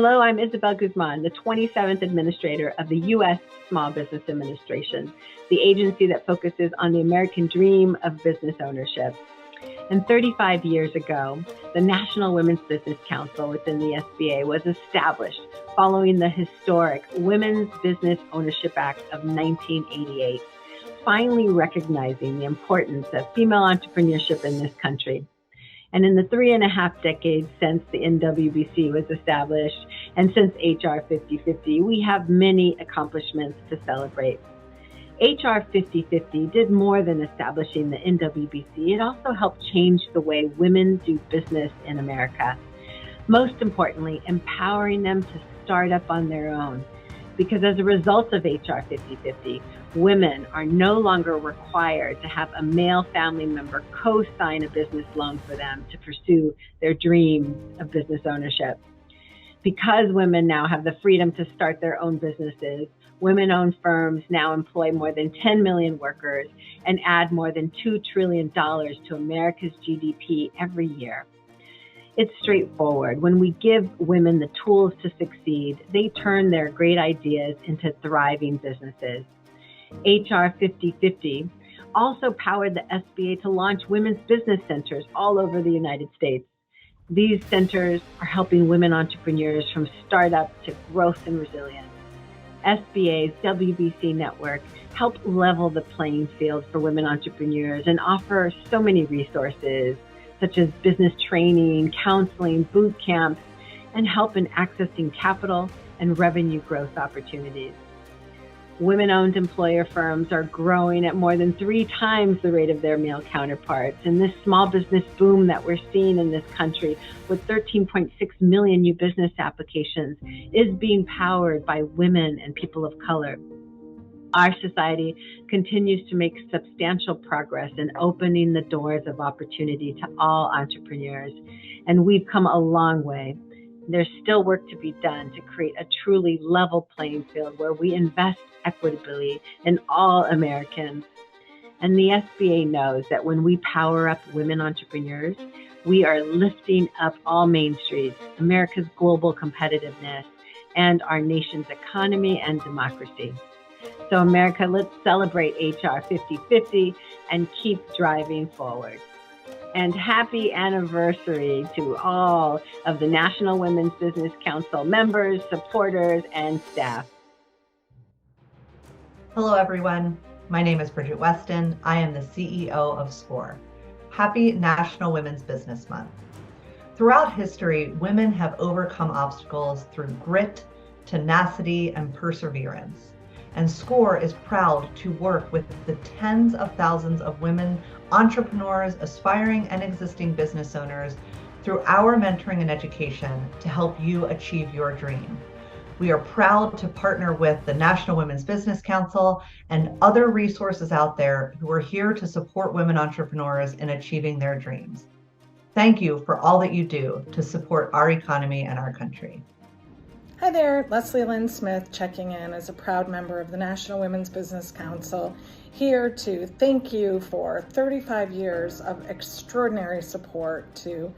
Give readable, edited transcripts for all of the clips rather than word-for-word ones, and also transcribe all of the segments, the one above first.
Hello, I'm Isabella Guzman, the 27th Administrator of the U.S. Small Business Administration, the agency that focuses on the American dream of business ownership. And 35 years ago, the National Women's Business Council within the SBA was established following the historic Women's Business Ownership Act of 1988, finally recognizing the importance of female entrepreneurship in this country. And in the 3.5 decades since the NWBC was established and since H.R. 5050, we have many accomplishments to celebrate. H.R. 5050 did more than establishing the NWBC. It also helped change the way women do business in America. Most importantly, empowering them to start up on their own. Because as a result of H.R. 5050, women are no longer required to have a male family member co-sign a business loan for them to pursue their dream of business ownership. Because women now have the freedom to start their own businesses, women-owned firms now employ more than 10 million workers and add more than $2 trillion to America's GDP every year. It's straightforward. When we give women the tools to succeed, they turn their great ideas into thriving businesses. H.R. 5050 also powered the SBA to launch women's business centers all over the United States. These centers are helping women entrepreneurs from startup to growth and resilience. SBA's WBC network helped level the playing field for women entrepreneurs and offer so many resources, such as business training, counseling, boot camps, and help in accessing capital and revenue growth opportunities. Women-owned employer firms are growing at more than 3 times the rate of their male counterparts. And this small business boom that we're seeing in this country with 13.6 million new business applications is being powered by women and people of color. Our society continues to make substantial progress in opening the doors of opportunity to all entrepreneurs, and we've come a long way. There's still work to be done to create a truly level playing field where we invest equitably in all Americans. And the SBA knows that when we power up women entrepreneurs, we are lifting up all Main Streets, America's global competitiveness, and our nation's economy and democracy. So America, let's celebrate H.R. 5050 and keep driving forward. And happy anniversary to all of the National Women's Business Council members, supporters, and staff. Hello, everyone. My name is Bridget Weston. I am the CEO of SCORE. Happy National Women's Business Month. Throughout history, women have overcome obstacles through grit, tenacity, and perseverance. And SCORE is proud to work with the tens of thousands of women entrepreneurs, aspiring and existing business owners through our mentoring and education to help you achieve your dream. We are proud to partner with the National Women's Business Council and other resources out there who are here to support women entrepreneurs in achieving their dreams. Thank you for all that you do to support our economy and our country. Hi there, Leslie Lynn Smith checking in as a proud member of the National Women's Business Council, here to thank you for 35 years of extraordinary support to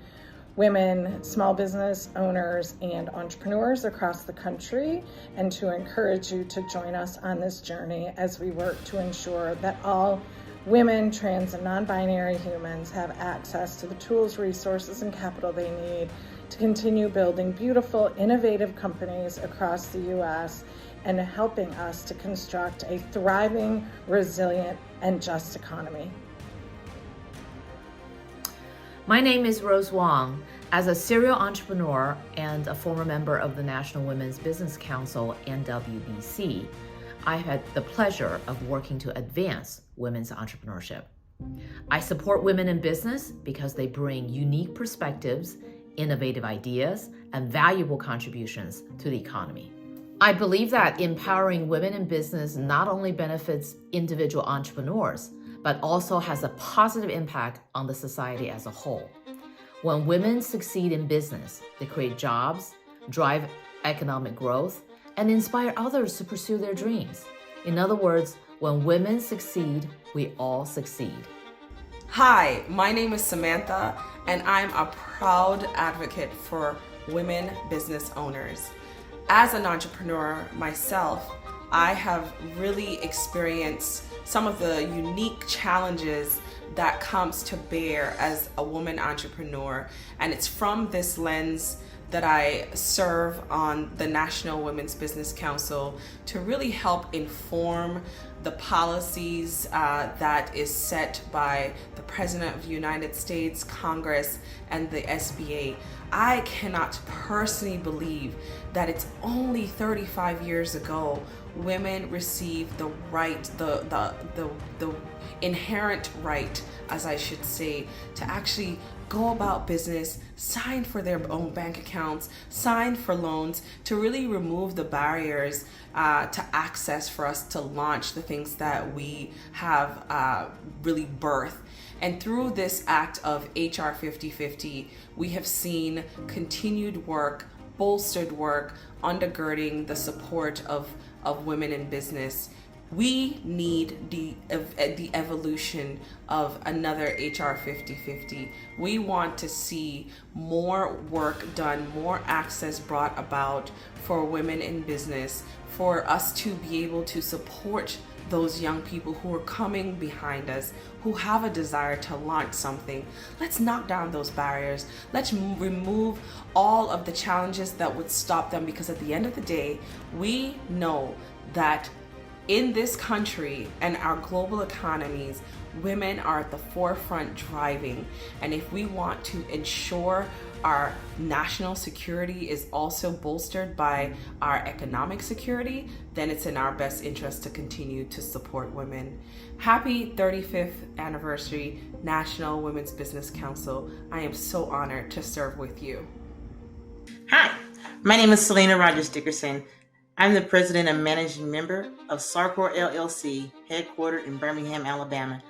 women, small business owners, and entrepreneurs across the country, and to encourage you to join us on this journey as we work to ensure that all women, trans, and non-binary humans have access to the tools, resources, and capital they need to continue building beautiful, innovative companies across the U.S. and helping us to construct a thriving, resilient, and just economy. My name is Rose Wang. As a serial entrepreneur and a former member of the National Women's Business Council, NWBC, I've had the pleasure of working to advance women's entrepreneurship. I support women in business because they bring unique perspectives, innovative ideas, and valuable contributions to the economy. I believe that empowering women in business not only benefits individual entrepreneurs, but also has a positive impact on the society as a whole. When women succeed in business, they create jobs, drive economic growth, and inspire others to pursue their dreams. In other words, when women succeed, we all succeed. Hi, my name is Samantha, and I'm a proud advocate for women business owners. As an entrepreneur myself, I have really experienced some of the unique challenges that comes to bear as a woman entrepreneur. And it's from this lens that I serve on the National Women's Business Council to really help inform the policies that is set by the President of the United States, Congress, and the SBA. I cannot personally believe that it's only 35 years ago women received the right, the inherent right, as I should say, to actually go about business, sign for their own bank accounts, sign for loans, to really remove the barriers to access for us to launch the things that we have really birthed. And through this act of H.R. 5050, we have seen continued work, bolstered work, undergirding the support of women in business. We need the evolution of another H.R. 5050. We want to see more work done, more access brought about for women in business, for us to be able to support those young people who are coming behind us, who have a desire to launch something. Let's knock down those barriers. Let's remove all of the challenges that would stop them, because at the end of the day, we know that in this country and our global economies, women are at the forefront driving. And if we want to ensure our national security is also bolstered by our economic security, then it's in our best interest to continue to support women. Happy 35th anniversary, National Women's Business Council. I am so honored to serve with you. Hi, my name is Selena Rodgers Dickerson. I'm the president and managing member of Sarcor LLC, headquartered in Birmingham, Alabama.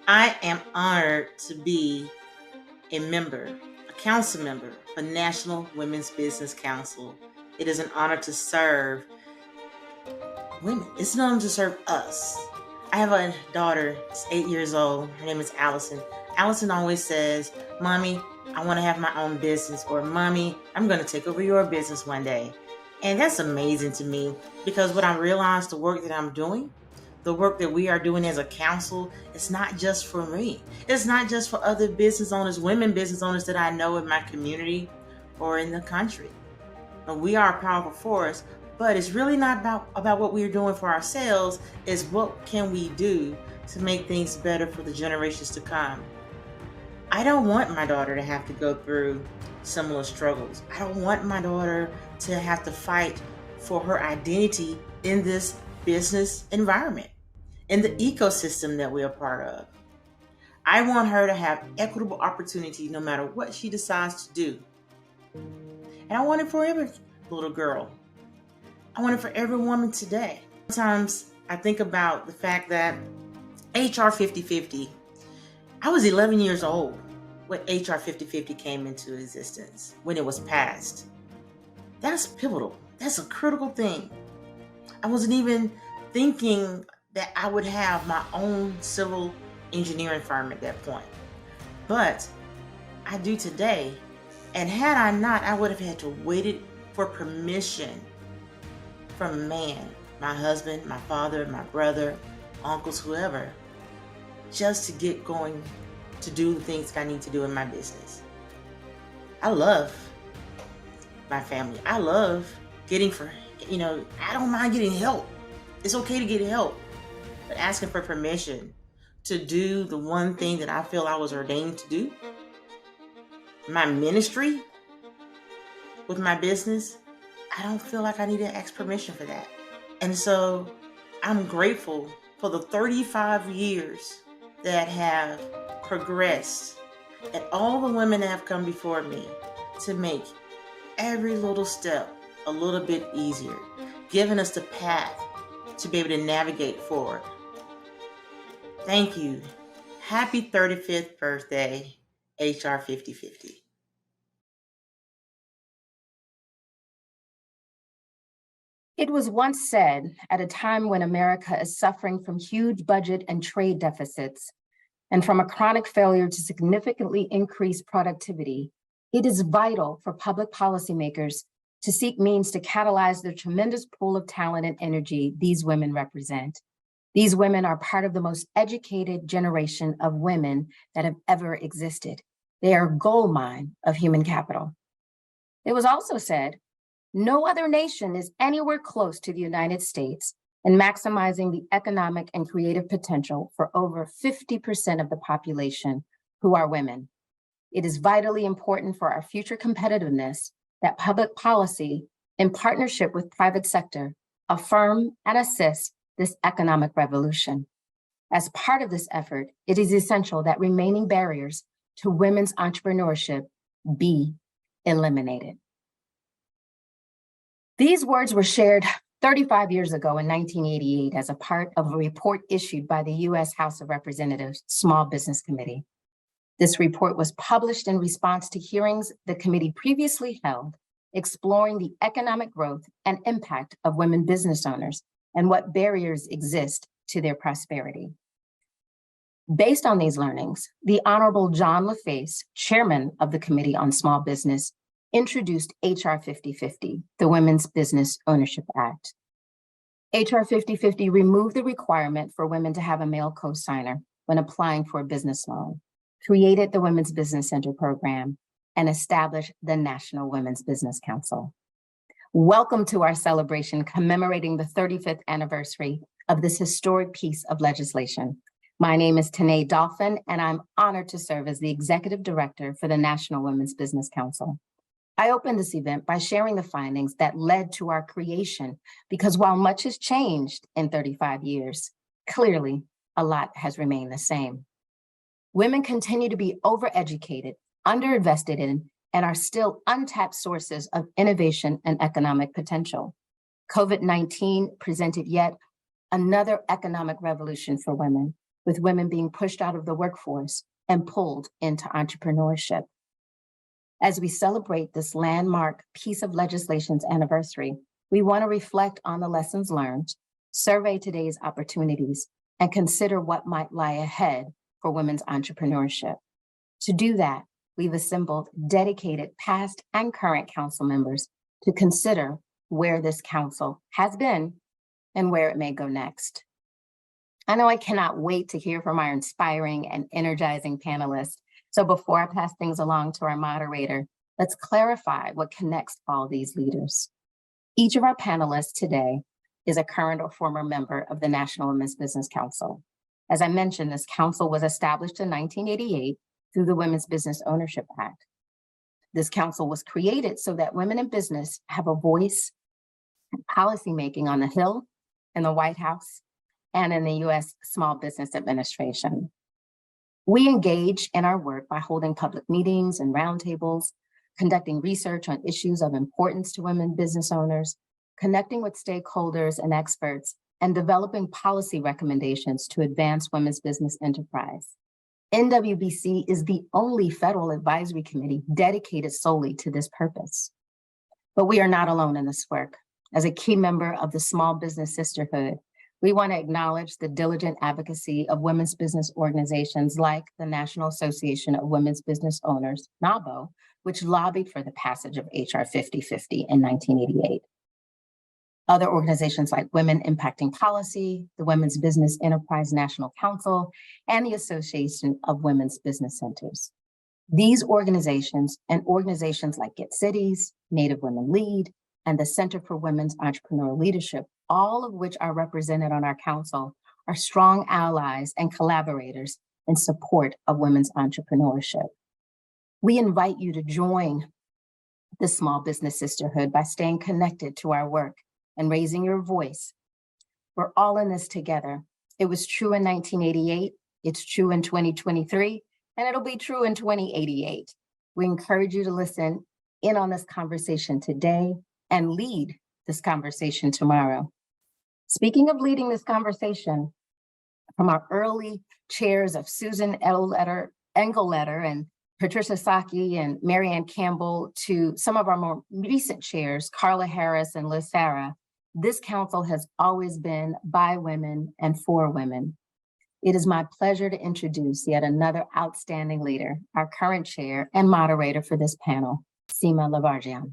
I am honored to be a member, a council member for National Women's Business Council. It is an honor to serve women. It's an honor to serve us. I have a daughter, she's 8 years old. Her name is Allison. Allison always says, "Mommy, I want to have my own business," or "Mommy, I'm going to take over your business one day." And that's amazing to me, because what I realized, the work that I'm doing, the work that we are doing as a council, it's not just for me. It's not just for other business owners, women business owners that I know in my community or in the country. But we are a powerful force, but it's really not about what we're doing for ourselves. It's what can we do to make things better for the generations to come. I don't want my daughter to have to go through similar struggles. I don't want my daughter to have to fight for her identity in this business environment, in the ecosystem that we're a part of. I want her to have equitable opportunity no matter what she decides to do. And I want it for every little girl. I want it for every woman today. Sometimes I think about the fact that H.R. 5050, I was 11 years old when H.R. 5050 came into existence, when it was passed. That's pivotal. That's a critical thing. I wasn't even thinking that I would have my own civil engineering firm at that point. But I do today. And had I not, I would have had to wait for permission from a man, my husband, my father, my brother, uncles, whoever, just to get going to do the things I need to do in my business. I love my family. I love getting I don't mind getting help. It's okay to get help, but asking for permission to do the one thing that I feel I was ordained to do, my ministry with my business, I don't feel like I need to ask permission for that. And so I'm grateful for the 35 years that have progressed and all the women that have come before me to make every little step a little bit easier, giving us the path to be able to navigate forward. Thank you. Happy 35th birthday, H.R. 5050. It was once said, at a time when America is suffering from huge budget and trade deficits, and from a chronic failure to significantly increase productivity, It is vital for public policymakers to seek means to catalyze the tremendous pool of talent and energy these women represent. These women are part of the most educated generation of women that have ever existed. They are a gold mine of human capital. It was also said, no other nation is anywhere close to the United States in maximizing the economic and creative potential for over 50% of the population who are women. It is vitally important for our future competitiveness that public policy, in partnership with private sector, affirm and assist this economic revolution. As part of this effort, it is essential that remaining barriers to women's entrepreneurship be eliminated. These words were shared 35 years ago in 1988 as a part of a report issued by the U.S. House of Representatives Small Business Committee. This report was published in response to hearings the committee previously held, exploring the economic growth and impact of women business owners and what barriers exist to their prosperity. Based on these learnings, the Honorable John LaFace, chairman of the Committee on Small Business, introduced H.R. 5050, the Women's Business Ownership Act. H.R. 5050 removed the requirement for women to have a male cosigner when applying for a business loan, created the Women's Business Center program, and established the National Women's Business Council. Welcome to our celebration commemorating the 35th anniversary of this historic piece of legislation. My name is Tene Dolphin, and I'm honored to serve as the Executive Director for the National Women's Business Council. I opened this event by sharing the findings that led to our creation, because while much has changed in 35 years, clearly a lot has remained the same. Women continue to be overeducated, underinvested in, and are still untapped sources of innovation and economic potential. COVID-19 presented yet another economic revolution for women, with women being pushed out of the workforce and pulled into entrepreneurship. As we celebrate this landmark piece of legislation's anniversary, we want to reflect on the lessons learned, survey today's opportunities, and consider what might lie ahead for women's entrepreneurship. To do that, we've assembled dedicated past and current council members to consider where this council has been and where it may go next. I know I cannot wait to hear from our inspiring and energizing panelists. So before I pass things along to our moderator, let's clarify what connects all these leaders. Each of our panelists today is a current or former member of the National Women's Business Council. As I mentioned, this council was established in 1988 through the Women's Business Ownership Act. This council was created so that women in business have a voice in policymaking on the Hill, in the White House, and in the U.S. Small Business Administration. We engage in our work by holding public meetings and roundtables, conducting research on issues of importance to women business owners, connecting with stakeholders and experts, and developing policy recommendations to advance women's business enterprise. NWBC is the only federal advisory committee dedicated solely to this purpose. But we are not alone in this work. As a key member of the Small Business Sisterhood, we want to acknowledge the diligent advocacy of women's business organizations like the National Association of Women's Business Owners, NAWBO, which lobbied for the passage of H.R. 5050 in 1988. Other organizations like Women Impacting Policy, the Women's Business Enterprise National Council, and the Association of Women's Business Centers. These organizations and organizations like Get Cities, Native Women Lead, and the Center for Women's Entrepreneurial Leadership, all of which are represented on our council, are strong allies and collaborators in support of women's entrepreneurship. We invite you to join the Small Business Sisterhood by staying connected to our work and raising your voice. We're all in this together. It was true in 1988, it's true in 2023, and it'll be true in 2088. We encourage you to listen in on this conversation today and lead this conversation tomorrow. Speaking of leading this conversation, from our early chairs of Susan Engelletter and Patricia Saki and Marianne Campbell to some of our more recent chairs, Carla Harris and Liz Sarah, this council has always been by women and for women. It is my pleasure to introduce yet another outstanding leader, our current chair and moderator for this panel, Sima Ladjevardian.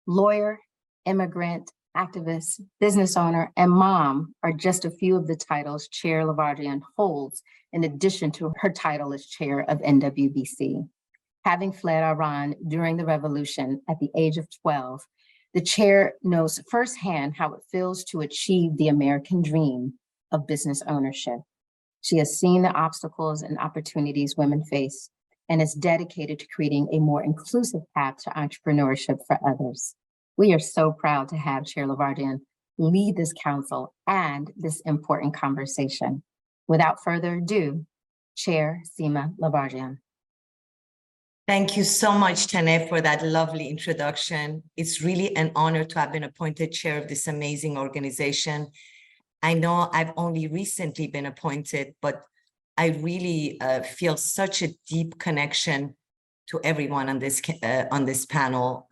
Lawyer, immigrant, activist, business owner, and mom are just a few of the titles Chair Ladjevardian holds, in addition to her title as chair of NWBC. Having fled Iran during the revolution at the age of 12, the chair knows firsthand how it feels to achieve the American dream of business ownership. She has seen the obstacles and opportunities women face and is dedicated to creating a more inclusive path to entrepreneurship for others. We are so proud to have Chair Ladjevardian lead this council and this important conversation. Without further ado, Chair Sima Ladjevardian. Thank you so much, Tene, for that lovely introduction. It's really an honor to have been appointed chair of this amazing organization. I know I've only recently been appointed, but I really feel such a deep connection to everyone on this panel.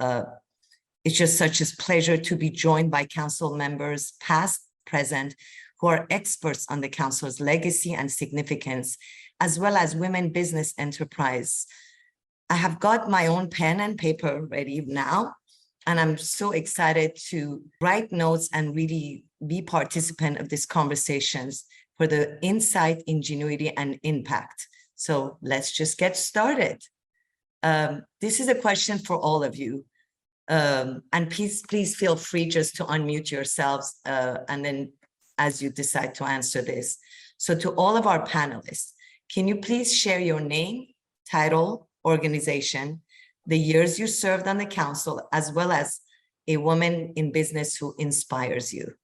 It's just such a pleasure to be joined by council members, past, present, who are experts on the council's legacy and significance, as well as women business enterprise. I have got my own pen and paper ready now, and I'm so excited to write notes and really be participant of these conversations for the insight, ingenuity, and impact. So let's just get started. This is a question for all of you. And please feel free just to unmute yourselves and then as you decide to answer this. So to all of our panelists, can you please share your name, title, organization, the years you served on the council, as well as a woman in business who inspires you?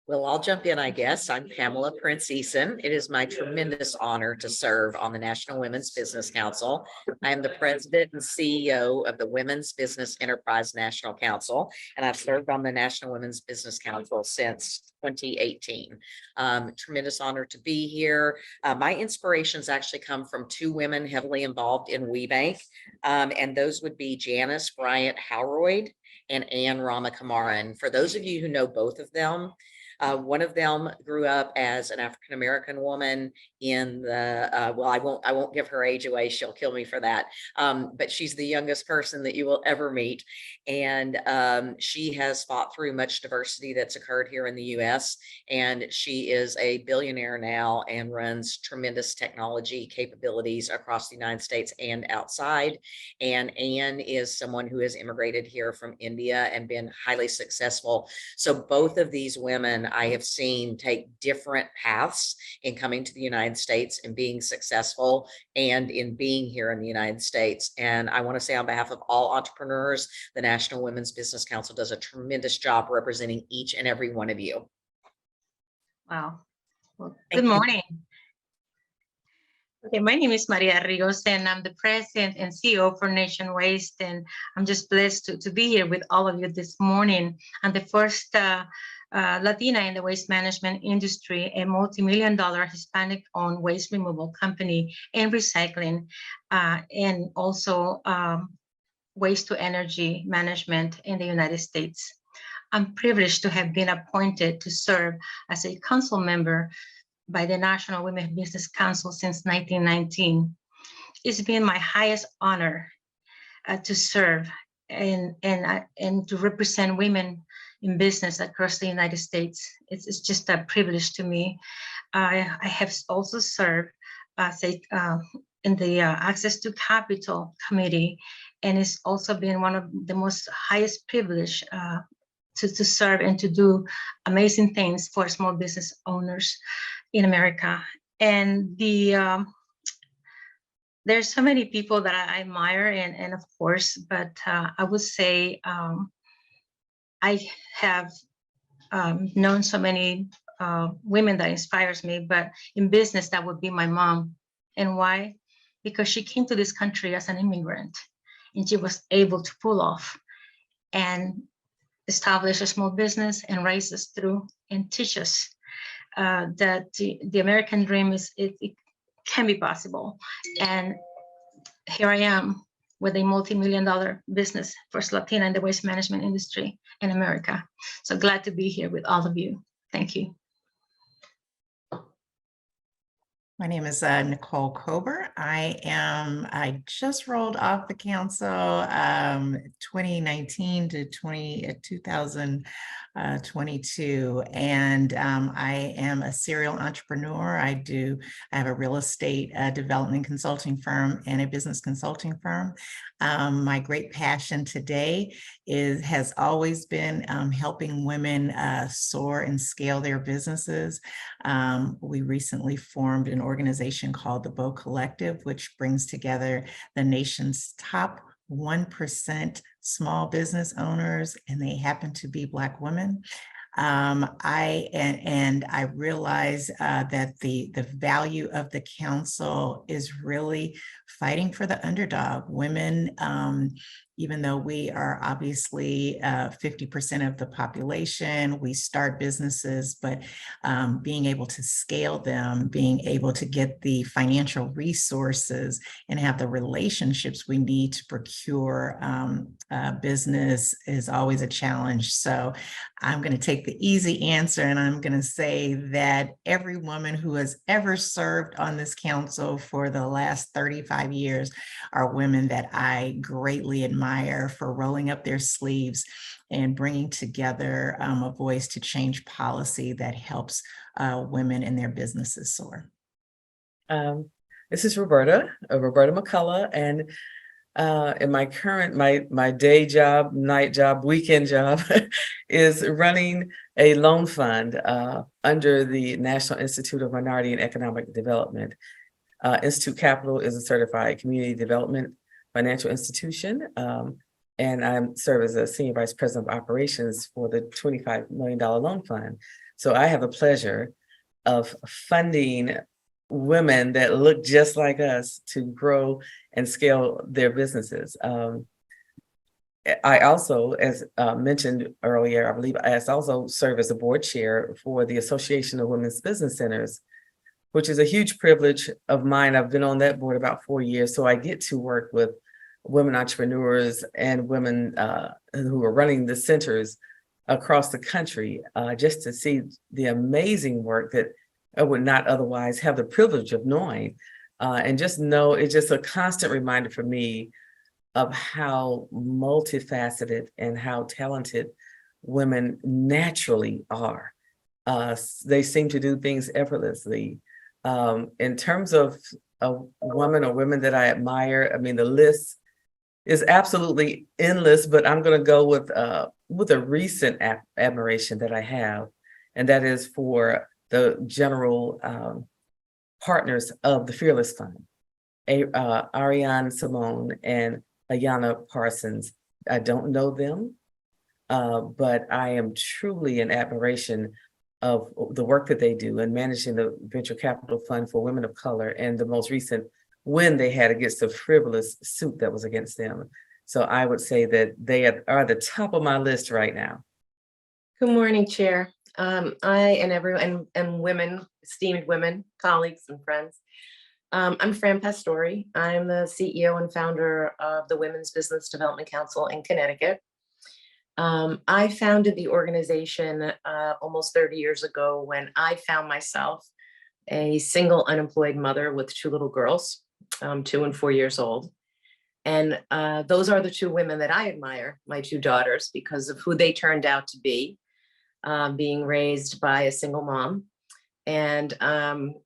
Well, I'll jump in, I guess. I'm Pamela Prince-Eason. It is my tremendous honor to serve on the National Women's Business Council. I am the president and CEO of the Women's Business Enterprise National Council, and I've served on the National Women's Business Council since 2018. Tremendous honor to be here. My inspirations actually come from two women heavily involved in WeBank, and those would be Janice Bryant Howroyd and Ann Ramakumaran. And for those of you who know both of them, one of them grew up as an African-American woman in the, well, I won't give her age away. She'll kill me for that. But she's the youngest person that you will ever meet. And she has fought through much diversity that's occurred here in the US. And she is a billionaire now and runs tremendous technology capabilities across the United States and outside. And Anne is someone who has immigrated here from India and been highly successful. So both of these women I have seen take different paths in coming to the United States and being successful and in being here in the United States. And I want to say on behalf of all entrepreneurs, the National Women's Business Council does a tremendous job representing each and every one of you. Wow. Well, good morning. Okay, my name is Maria Rios, and I'm the president and CEO for Nation Waste, and I'm just blessed to be here with all of you this morning. I'm the first Latina in the waste management industry, a multi-million-dollar Hispanic-owned waste removal company and recycling, and also waste-to-energy management in the United States. I'm privileged to have been appointed to serve as a council member by the National Women's Business Council since 1919. It's been my highest honor to serve and to represent women in business across the United States. It's just a privilege to me. I have also served in the Access to Capital Committee, and it's also been one of the most highest privilege to serve and to do amazing things for small business owners in America. And there's so many people that I admire, and of course, but I would say I have known so many women that inspires me, but in business, that would be my mom. And why? Because she came to this country as an immigrant, and she was able to pull off and establish a small business and raise us through and teach us that the American dream it can be possible. And here I am with a multi-million-dollar business, first Latina in the waste management industry in America. So glad to be here with all of you. Thank you. My name is Nicole Kober. I just rolled off the council 2019 to 2022, and I am a serial entrepreneur. I have a real estate development consulting firm and a business consulting firm. My great passion today has always been helping women soar and scale their businesses. We recently formed an organization called the Bow Collective, which brings together the nation's top 1% small business owners, and they happen to be Black women. I realize that the value of the council is really fighting for the underdog. Women, even though we are obviously 50% of the population, we start businesses, but being able to scale them, being able to get the financial resources and have the relationships we need to procure business is always a challenge. So I'm going to take the easy answer, and I'm going to say that every woman who has ever served on this council for the last 35 years are women that I greatly admire for rolling up their sleeves and bringing together a voice to change policy that helps women in their businesses soar. This is Roberta McCullough, and in my current, my day job, night job, weekend job is running a loan fund under the National Institute of Minority and Economic Development. Institute Capital is a certified community development financial institution, and I serve as a senior vice president of operations for the $25 million loan fund. So I have the pleasure of funding women that look just like us to grow and scale their businesses. I also, as mentioned earlier, I believe I also serve as a board chair for the Association of Women's Business Centers, which is a huge privilege of mine. I've been on that board about 4 years, so I get to work with women entrepreneurs and women who are running the centers across the country, just to see the amazing work that I would not otherwise have the privilege of knowing. And just know it's just a constant reminder for me of how multifaceted and how talented women naturally are. They seem to do things effortlessly. In terms of a woman or women that I admire, I mean, the list is absolutely endless, but I'm going to go with a recent admiration that I have, and that is for the general partners of the Fearless Fund, Ariane Simone and Ayanna Parsons. I don't know them, but I am truly in admiration of the work that they do in managing the venture capital fund for women of color, and the most recent win they had against a frivolous suit that was against them. So I would say that they are the top of my list right now. Good morning, Chair. I and everyone and women, esteemed women, colleagues and friends. I'm Fran Pastore. I'm the CEO and founder of the Women's Business Development Council in Connecticut. I founded the organization almost 30 years ago when I found myself a single unemployed mother with two little girls, 2 and 4 years old. And those are the two women that I admire, my two daughters, because of who they turned out to be, being raised by a single mom. And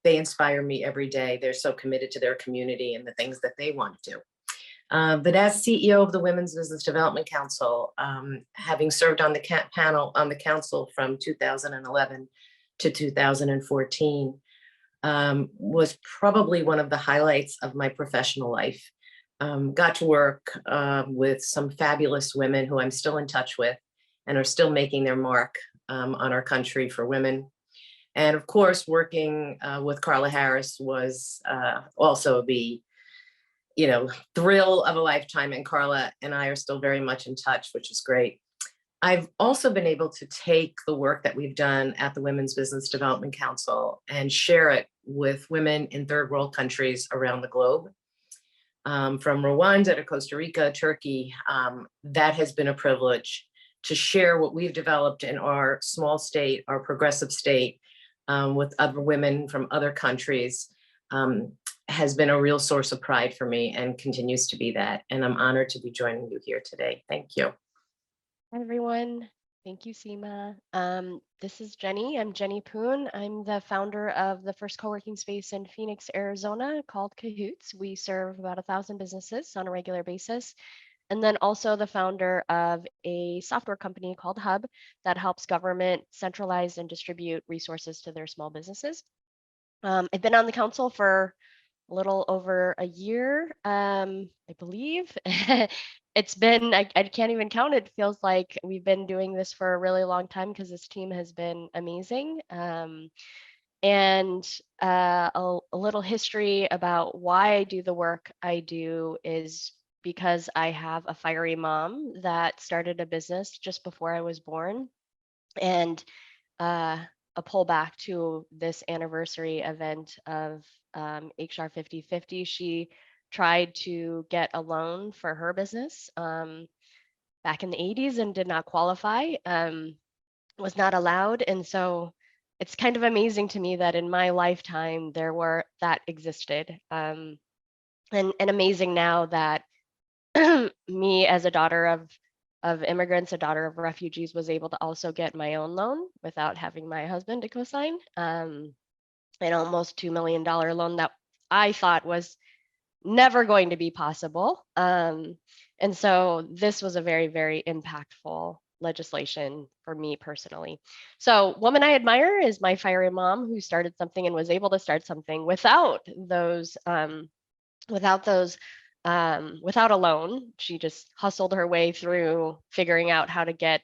they inspire me every day. They're so committed to their community and the things that they want to do. But as CEO of the Women's Business Development Council, having served on the panel on the council from 2011 to 2014, was probably one of the highlights of my professional life. Got to work with some fabulous women who I'm still in touch with and are still making their mark on our country for women. And of course, working with Carla Harris was also the thrill of a lifetime. And Carla and I are still very much in touch, which is great. I've also been able to take the work that we've done at the Women's Business Development Council and share it with women in third world countries around the globe. From Rwanda to Costa Rica, Turkey, that has been a privilege to share what we've developed in our small state, our progressive state, with other women from other countries, has been a real source of pride for me and continues to be that. And I'm honored to be joining you here today. Thank you. Hi, everyone. Thank you, Sima. This is Jenny. I'm Jenny Poon. I'm the founder of the first co-working space in Phoenix, Arizona called Cahoots. We serve about 1,000 businesses on a regular basis. And then also the founder of a software company called Hub that helps government centralize and distribute resources to their small businesses. I've been on the council for a little over a year, I believe. It's been, I can't even count it. Feels like we've been doing this for a really long time because this team has been amazing. And a little history about why I do the work I do is because I have a fiery mom that started a business just before I was born. And a pullback to this anniversary event of H.R. 50/50, she tried to get a loan for her business back in the 80s and did not qualify, was not allowed. And so it's kind of amazing to me that in my lifetime that existed. And amazing now that me as a daughter of immigrants, a daughter of refugees, was able to also get my own loan without having my husband to co-sign, an almost $2 million loan that I thought was never going to be possible. And so this was a very, very impactful legislation for me personally. So woman I admire is my fiery mom who started something and was able to start something without a loan. She just hustled her way through figuring out how to get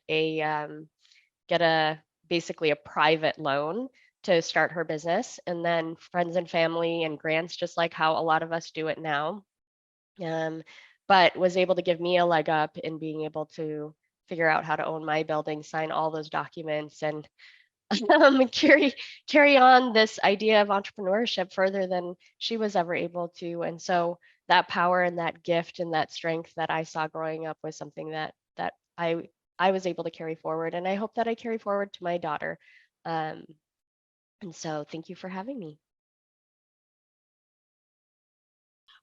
basically a private loan to start her business, and then friends and family and grants, just like how a lot of us do it now. But was able to give me a leg up in being able to figure out how to own my building, sign all those documents, and carry on this idea of entrepreneurship further than she was ever able to. And so that power and that gift and that strength that I saw growing up was something that I was able to carry forward, and I hope that I carry forward to my daughter. And so thank you for having me.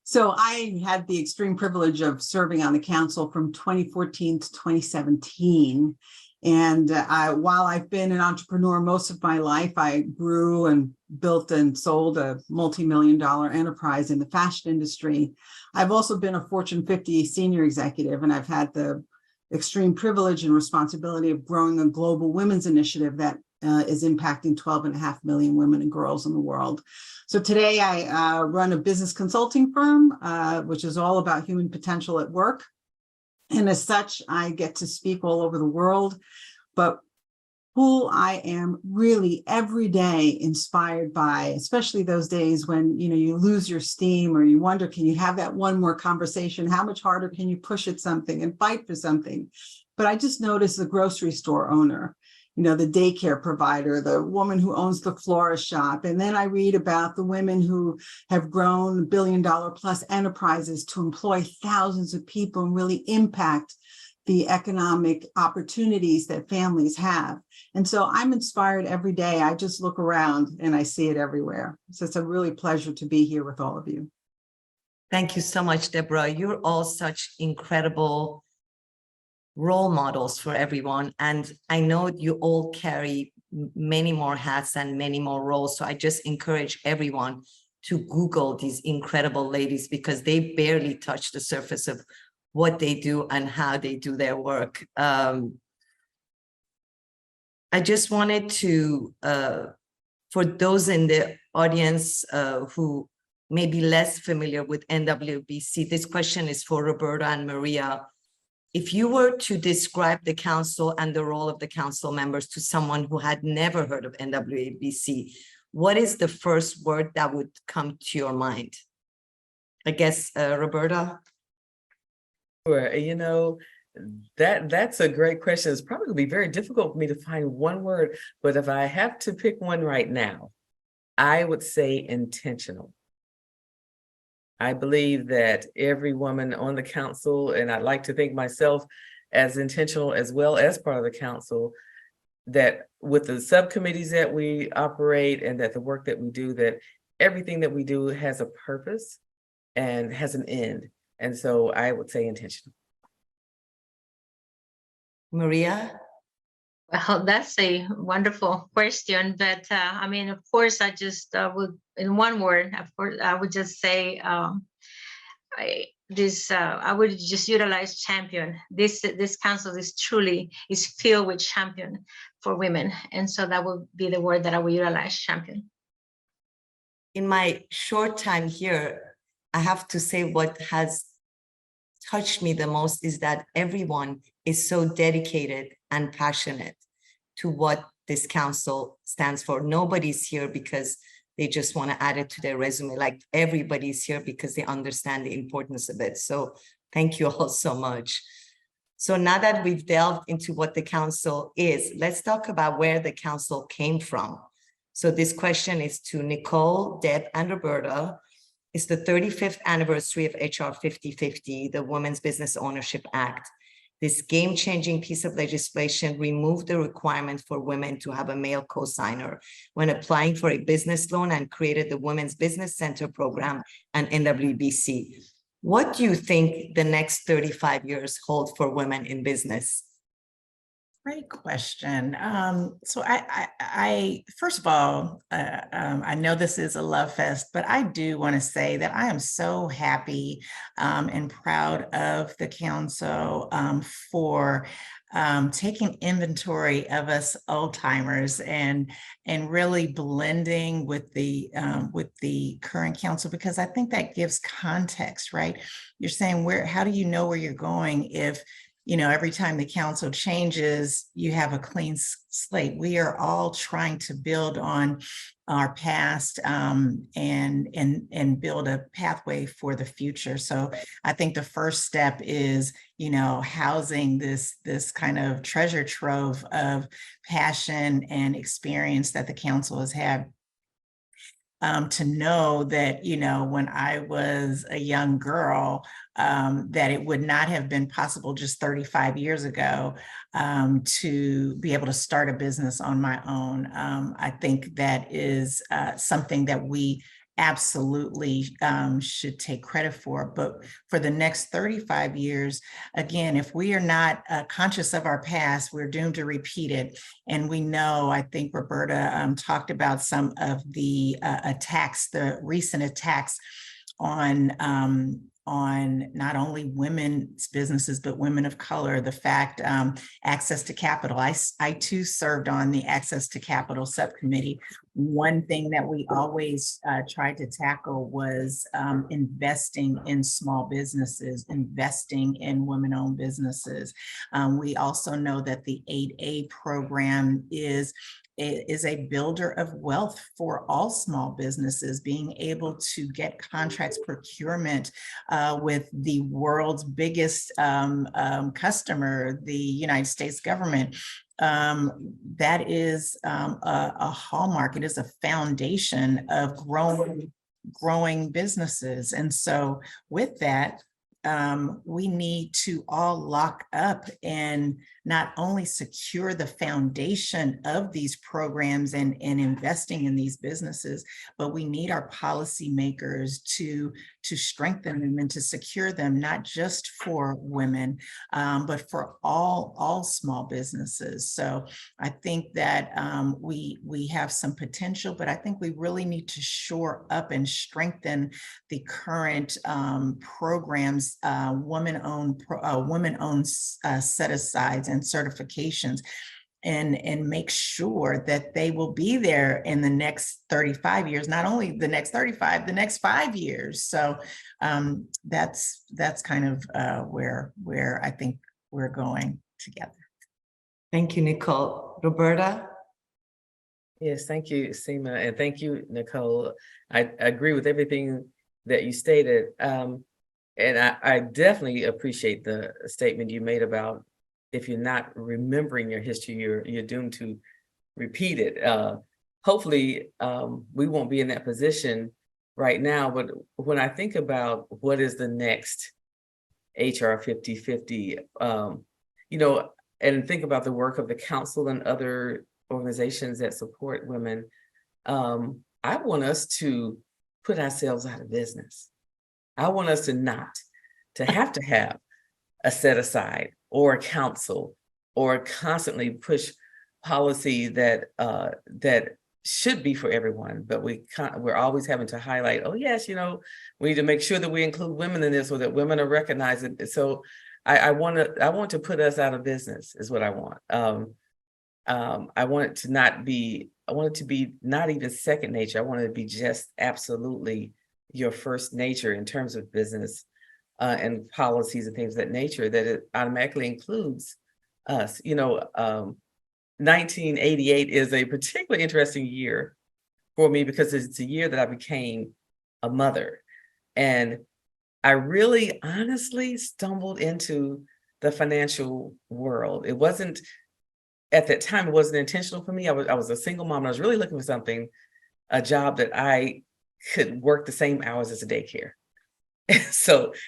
So I had the extreme privilege of serving on the council from 2014 to 2017. And while I've been an entrepreneur most of my life, I grew and built and sold a multi-million-dollar enterprise in the fashion industry. I've also been a Fortune 50 senior executive, and I've had the extreme privilege and responsibility of growing a global women's initiative that is impacting 12.5 million women and girls in the world. So today I run a business consulting firm, which is all about human potential at work. And as such, I get to speak all over the world. But who I am really every day inspired by, especially those days when you lose your steam or you wonder, can you have that one more conversation? How much harder can you push at something and fight for something? But I just noticed the grocery store owner, the daycare provider, the woman who owns the florist shop. And then I read about the women who have grown $1 billion plus enterprises to employ thousands of people and really impact the economic opportunities that families have. And so I'm inspired every day. I just look around and I see it everywhere. So it's a really pleasure to be here with all of you. Thank you so much, Deborah. You're all such incredible role models for everyone. And I know you all carry many more hats and many more roles. So I just encourage everyone to Google these incredible ladies because they barely touch the surface of what they do and how they do their work. I just wanted to, for those in the audience who may be less familiar with NWBC, this question is for Roberta and Maria. If you were to describe the council and the role of the council members to someone who had never heard of NWBC, what is the first word that would come to your mind? I guess, Roberta? Sure. That's a great question. It's probably going to be very difficult for me to find one word, but if I have to pick one right now, I would say intentional. I believe that every woman on the council, and I'd like to think myself as intentional as well as part of the council, that with the subcommittees that we operate and that the work that we do, that everything that we do has a purpose and has an end. And so I would say intentional. Maria? Well, that's a wonderful question, but I mean, of course, I just would, in one word, of course, I would just say, I would just utilize champion. This council is filled with champion for women, and so that would be the word that I would utilize, champion. In my short time here, I have to say what has touched me the most is that everyone is so dedicated and passionate to what this council stands for. Nobody's here because they just want to add it to their resume. Like, everybody's here because they understand the importance of it. So thank you all so much. So now that we've delved into what the council is, let's talk about where the council came from. So this question is to Nicole, Deb, and Roberta. It's the 35th anniversary of H.R. 5050, the Women's Business Ownership Act. This game-changing piece of legislation removed the requirement for women to have a male cosigner when applying for a business loan and created the Women's Business Center program and NWBC. What do you think the next 35 years hold for women in business? Great question. So I first of all, I know this is a love fest, but I do want to say that I am so happy and proud of the council for taking inventory of us old timers and really blending with the current council, because I think that gives context, right? You're saying, how do you know where you're going if every time the council changes, you have a clean slate? We are all trying to build on our past and build a pathway for the future. So I think the first step is, housing this kind of treasure trove of passion and experience that the council has had. To know that, when I was a young girl, that it would not have been possible just 35 years ago to be able to start a business on my own. I think that is something that we absolutely should take credit for. But for the next 35 years, again, if we are not conscious of our past, we're doomed to repeat it. And we know, I think Roberta talked about some of the attacks, the recent attacks on not only women's businesses, but women of color, the fact, access to capital. I too served on the Access to Capital subcommittee. One thing that we always tried to tackle was investing in small businesses, investing in women-owned businesses. We also know that the 8A program is a builder of wealth for all small businesses, being able to get contracts, procurement with the world's biggest customer, the United States government. That is a hallmark. It is a foundation of growing businesses. And so with that, we need to all lock up and not only secure the foundation of these programs and investing in these businesses, but we need our policymakers to strengthen them and to secure them, not just for women, but for all small businesses. So I think that we have some potential, but I think we really need to shore up and strengthen the current programs, women-owned set-asides and certifications, and make sure that they will be there in the next 35 years, not only the next 35, the next 5 years. So that's kind of where I think we're going together. Thank you, Nicole. Roberta? Yes, thank you, Sima, and thank you, Nicole. I agree with everything that you stated. And I definitely appreciate the statement you made about if you're not remembering your history, you're doomed to repeat it. Hopefully, we won't be in that position right now. But when I think about what is the next HR 5050, and think about the work of the council and other organizations that support women, I want us to put ourselves out of business. I want us to not to have a set aside or a council or constantly push policy that that should be for everyone, but we're always having to highlight, oh yes, we need to make sure that we include women in this, or that women are recognized. So I want to put us out of business is what I want. I want it to be not even second nature. I want it to be just absolutely your first nature in terms of business and policies and things of that nature, that it automatically includes us. 1988 is a particularly interesting year for me because it's a year that I became a mother. And I really honestly stumbled into the financial world. It wasn't, at that time, it wasn't intentional for me. I was a single mom. And I was really looking for something, a job that I could work the same hours as a daycare.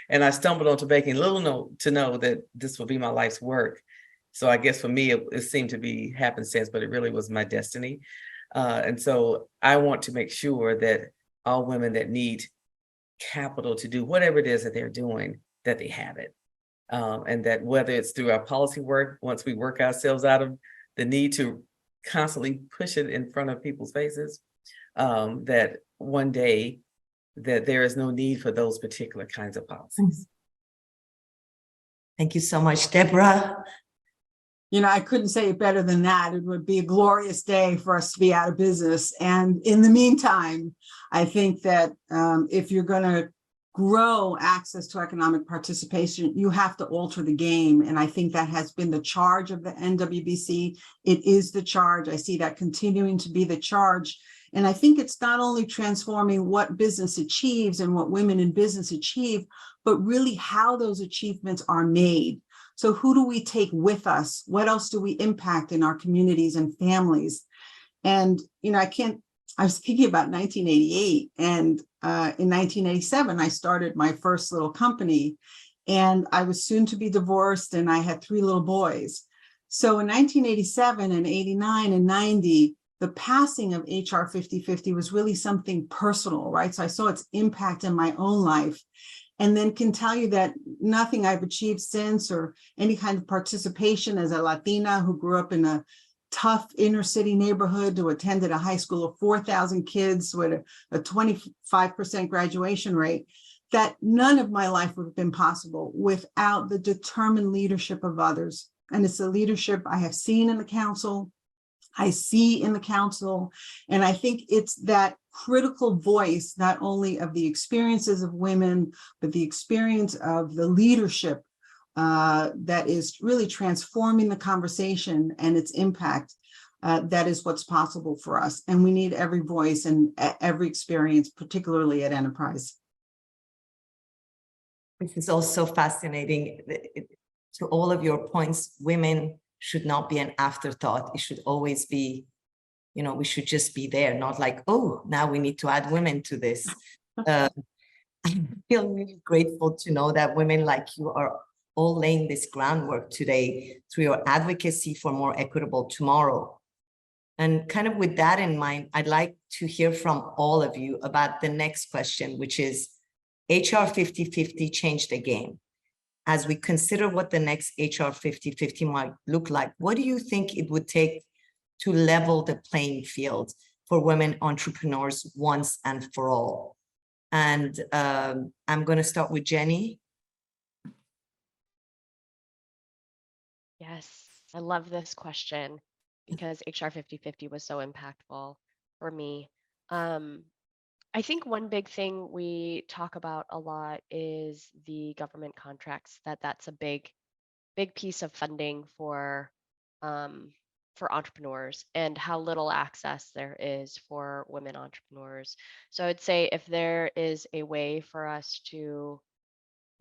And I stumbled onto baking, little to know that this would be my life's work. So I guess for me, it seemed to be happenstance, but it really was my destiny. And so I want to make sure that all women that need capital to do whatever it is that they're doing, that they have it. And that whether it's through our policy work, once we work ourselves out of the need to constantly push it in front of people's faces, that one day that there is no need for those particular kinds of policies. Thank you so much, Deborah. I couldn't say it better than that. It would be a glorious day for us to be out of business. And in the meantime, I think that if you're going to grow access to economic participation, you have to alter the game. And I think that has been the charge of the NWBC. It is the charge. I see that continuing to be the charge. And I think it's not only transforming what business achieves and what women in business achieve, but really how those achievements are made. So who do we take with us? What else do we impact in our communities and families? And, I was thinking about 1988, and in 1987, I started my first little company, and I was soon to be divorced, and I had 3 little boys. So in 1987 and 89 and 90, the passing of H.R. 5050 was really something personal, right? So I saw its impact in my own life. And then can tell you that nothing I've achieved since, or any kind of participation as a Latina who grew up in a tough inner city neighborhood, who attended a high school of 4,000 kids with a 25% graduation rate, that none of my life would have been possible without the determined leadership of others. And it's the leadership I have seen in the council, I see in the council. And I think it's that critical voice, not only of the experiences of women, but the experience of the leadership that is really transforming the conversation and its impact. That is what's possible for us. And we need every voice and every experience, particularly at Enterprise. This is also fascinating. To all of your points, women should not be an afterthought. It should always be, we should just be there, not like, oh, now we need to add women to this. I feel really grateful to know that women like you are all laying this groundwork today through your advocacy for more equitable tomorrow. And kind of with that in mind, I'd like to hear from all of you about the next question, which is HR 5050 changed the game. As we consider what the next HR 5050 might look like, what do you think it would take to level the playing field for women entrepreneurs once and for all? And I'm going to start with Jenny. Yes, I love this question because HR 5050 was so impactful for me. I think one big thing we talk about a lot is the government contracts, that's a big piece of funding for entrepreneurs, and how little access there is for women entrepreneurs. So I'd say if there is a way for us to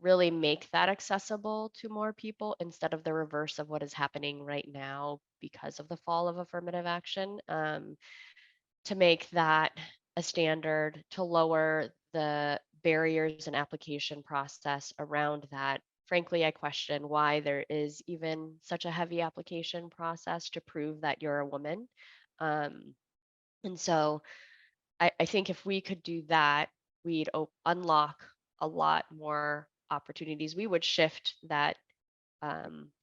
really make that accessible to more people instead of the reverse of what is happening right now because of the fall of affirmative action, to make that a standard, to lower the barriers and application process around that. Frankly, I question why there is even such a heavy application process to prove that you're a woman. And so I think if we could do that, we'd unlock a lot more opportunities. We would shift that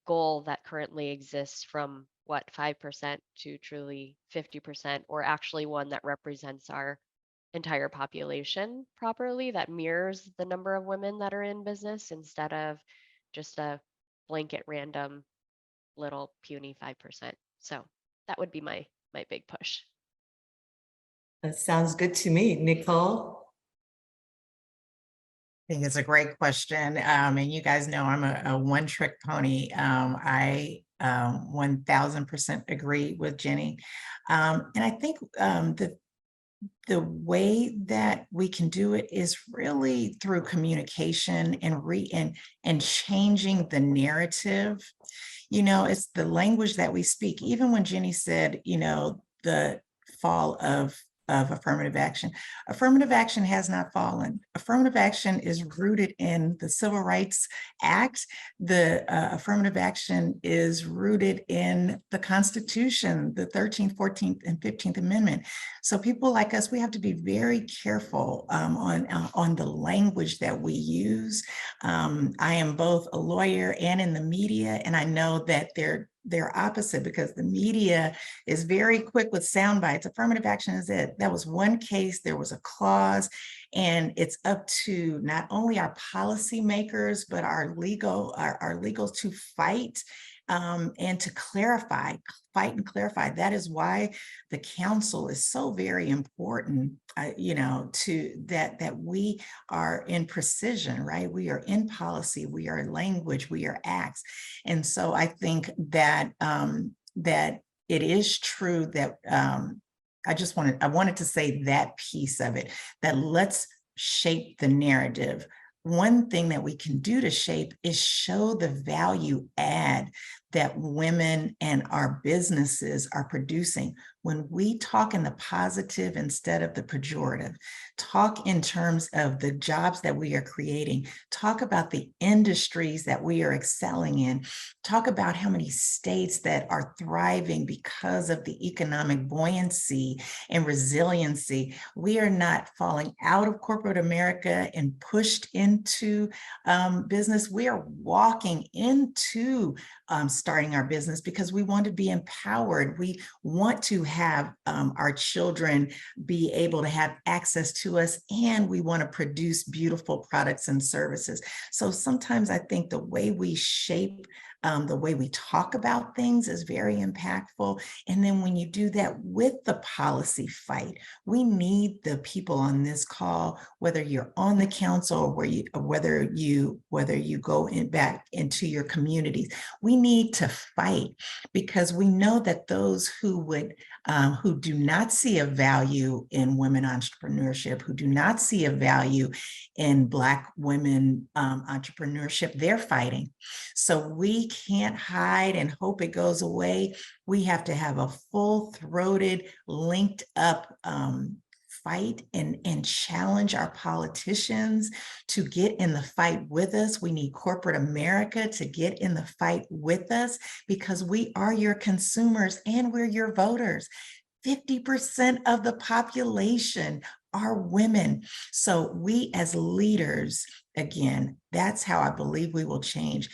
goal that currently exists from what 5% to truly 50%, or actually one that represents our entire population properly, that mirrors the number of women that are in business instead of just a blanket random little puny 5%. So that would be my big push. That sounds good to me. Nicole? I think it's a great question. And you guys know I'm a one-trick pony. I 1000% agree with Jenny. And I think the way that we can do it is really through communication and changing the narrative. You know, it's the language that we speak. Even when Jenny said, you know, the fall of affirmative action. Affirmative action has not fallen. Affirmative action is rooted in the Civil Rights Act. The affirmative action is rooted in the Constitution, the 13th, 14th, and 15th Amendment. So people like us, we have to be very careful on the language that we use. I am both a lawyer and in the media, and I know that they're opposite, because the media is very quick with sound bites. Affirmative action is it. That was one case, there was a clause, and it's up to not only our policymakers, but our legals to fight and to fight and clarify. That is why the council is so very important, you know, to that we are in precision, right? We are in policy, we are in language, we are acts. And so I think that that it is true that I wanted to say that piece of it, that let's shape the narrative. One thing that we can do to shape is show the value add that women and our businesses are producing. When we talk in the positive instead of the pejorative, talk in terms of the jobs that we are creating, talk about the industries that we are excelling in, talk about how many states that are thriving because of the economic buoyancy and resiliency. We are not falling out of corporate America and pushed into business. We are walking into starting our business because we want to be empowered. We want to have our children be able to have access to us, and we want to produce beautiful products and services. So sometimes I think the way we shape the way we talk about things is very impactful. And then when you do that with the policy fight, we need the people on this call, whether you're on the council or whether you go back into your communities, we need to fight, because we know that those who do not see a value in women entrepreneurship, who do not see a value in Black women entrepreneurship, they're fighting. So we can't hide and hope it goes away. We have to have a full-throated, linked up fight and challenge our politicians to get in the fight with us. We need corporate America to get in the fight with us, because we are your consumers and we're your voters. 50% of the population are women. So we as leaders, again, that's how I believe we will change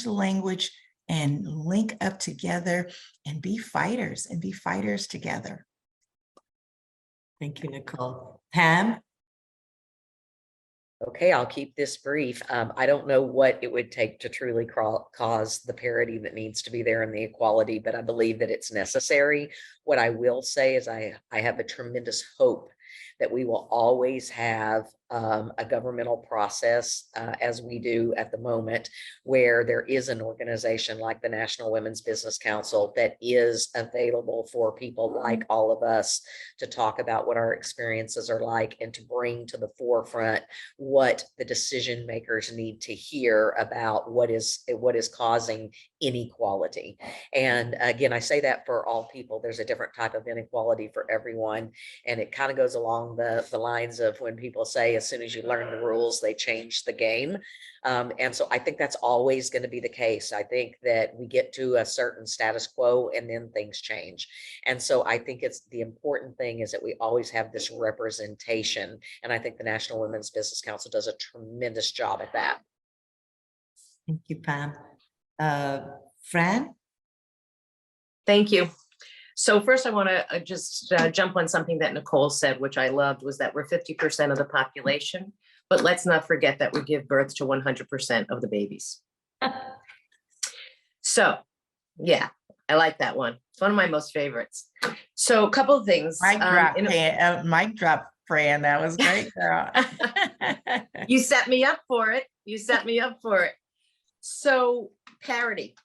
the language and link up together and be fighters together. Thank you, Nicole. Pam? Okay, I'll keep this brief. I don't know what it would take to truly cause the parity that needs to be there and the equality, but I believe that it's necessary. What I will say is I have a tremendous hope that we will always have a governmental process, as we do at the moment, where there is an organization like the National Women's Business Council that is available for people like all of us to talk about what our experiences are like and to bring to the forefront what the decision makers need to hear about what is causing inequality. And again, I say that for all people. There's a different type of inequality for everyone. And it kind of goes along the lines of when people say as soon as you learn the rules, they change the game. And so I think that's always going to be the case. I think that we get to a certain status quo and then things change. And so I think it's the important thing is that we always have this representation. And I think the National Women's Business Council does a tremendous job at that. Thank you, Pam. Fran? Thank you. So first I want to just jump on something that Nicole said, which I loved, was that we're 50% of the population, but let's not forget that we give birth to 100% of the babies. So yeah, I like that one. It's one of my most favorites. So a couple of things. Mic drop, Fran. That was great, girl. You set me up for it. You set me up for it. So parity.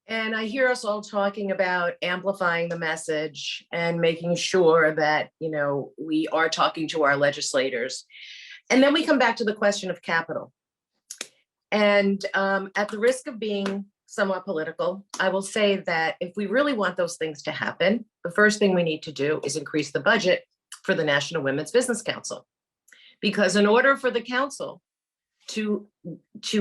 And I hear us all talking about amplifying the message and making sure that, you know, we are talking to our legislators. And then we come back to the question of capital. And at the risk of being somewhat political, I will say that if we really want those things to happen, the first thing we need to do is increase the budget for the National Women's Business Council. Because in order for the council to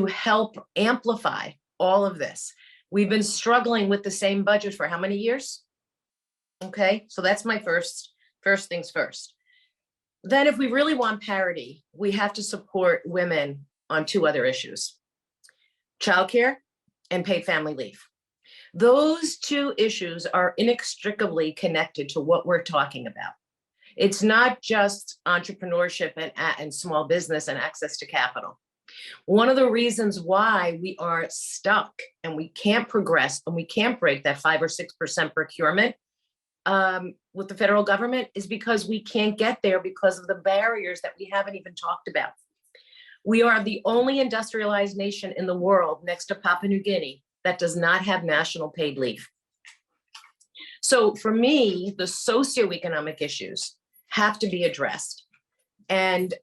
help amplify all of this, we've been struggling with the same budget for how many years? Okay, so that's my first things first. Then if we really want parity, we have to support women on two other issues: childcare and paid family leave. Those two issues are inextricably connected to what we're talking about. It's not just entrepreneurship and small business and access to capital. One of the reasons why we are stuck and we can't progress and we can't break that 5 or 6% procurement with the federal government is because we can't get there because of the barriers that we haven't even talked about. We are the only industrialized nation in the world next to Papua New Guinea that does not have national paid leave. So for me, the socioeconomic issues have to be addressed. And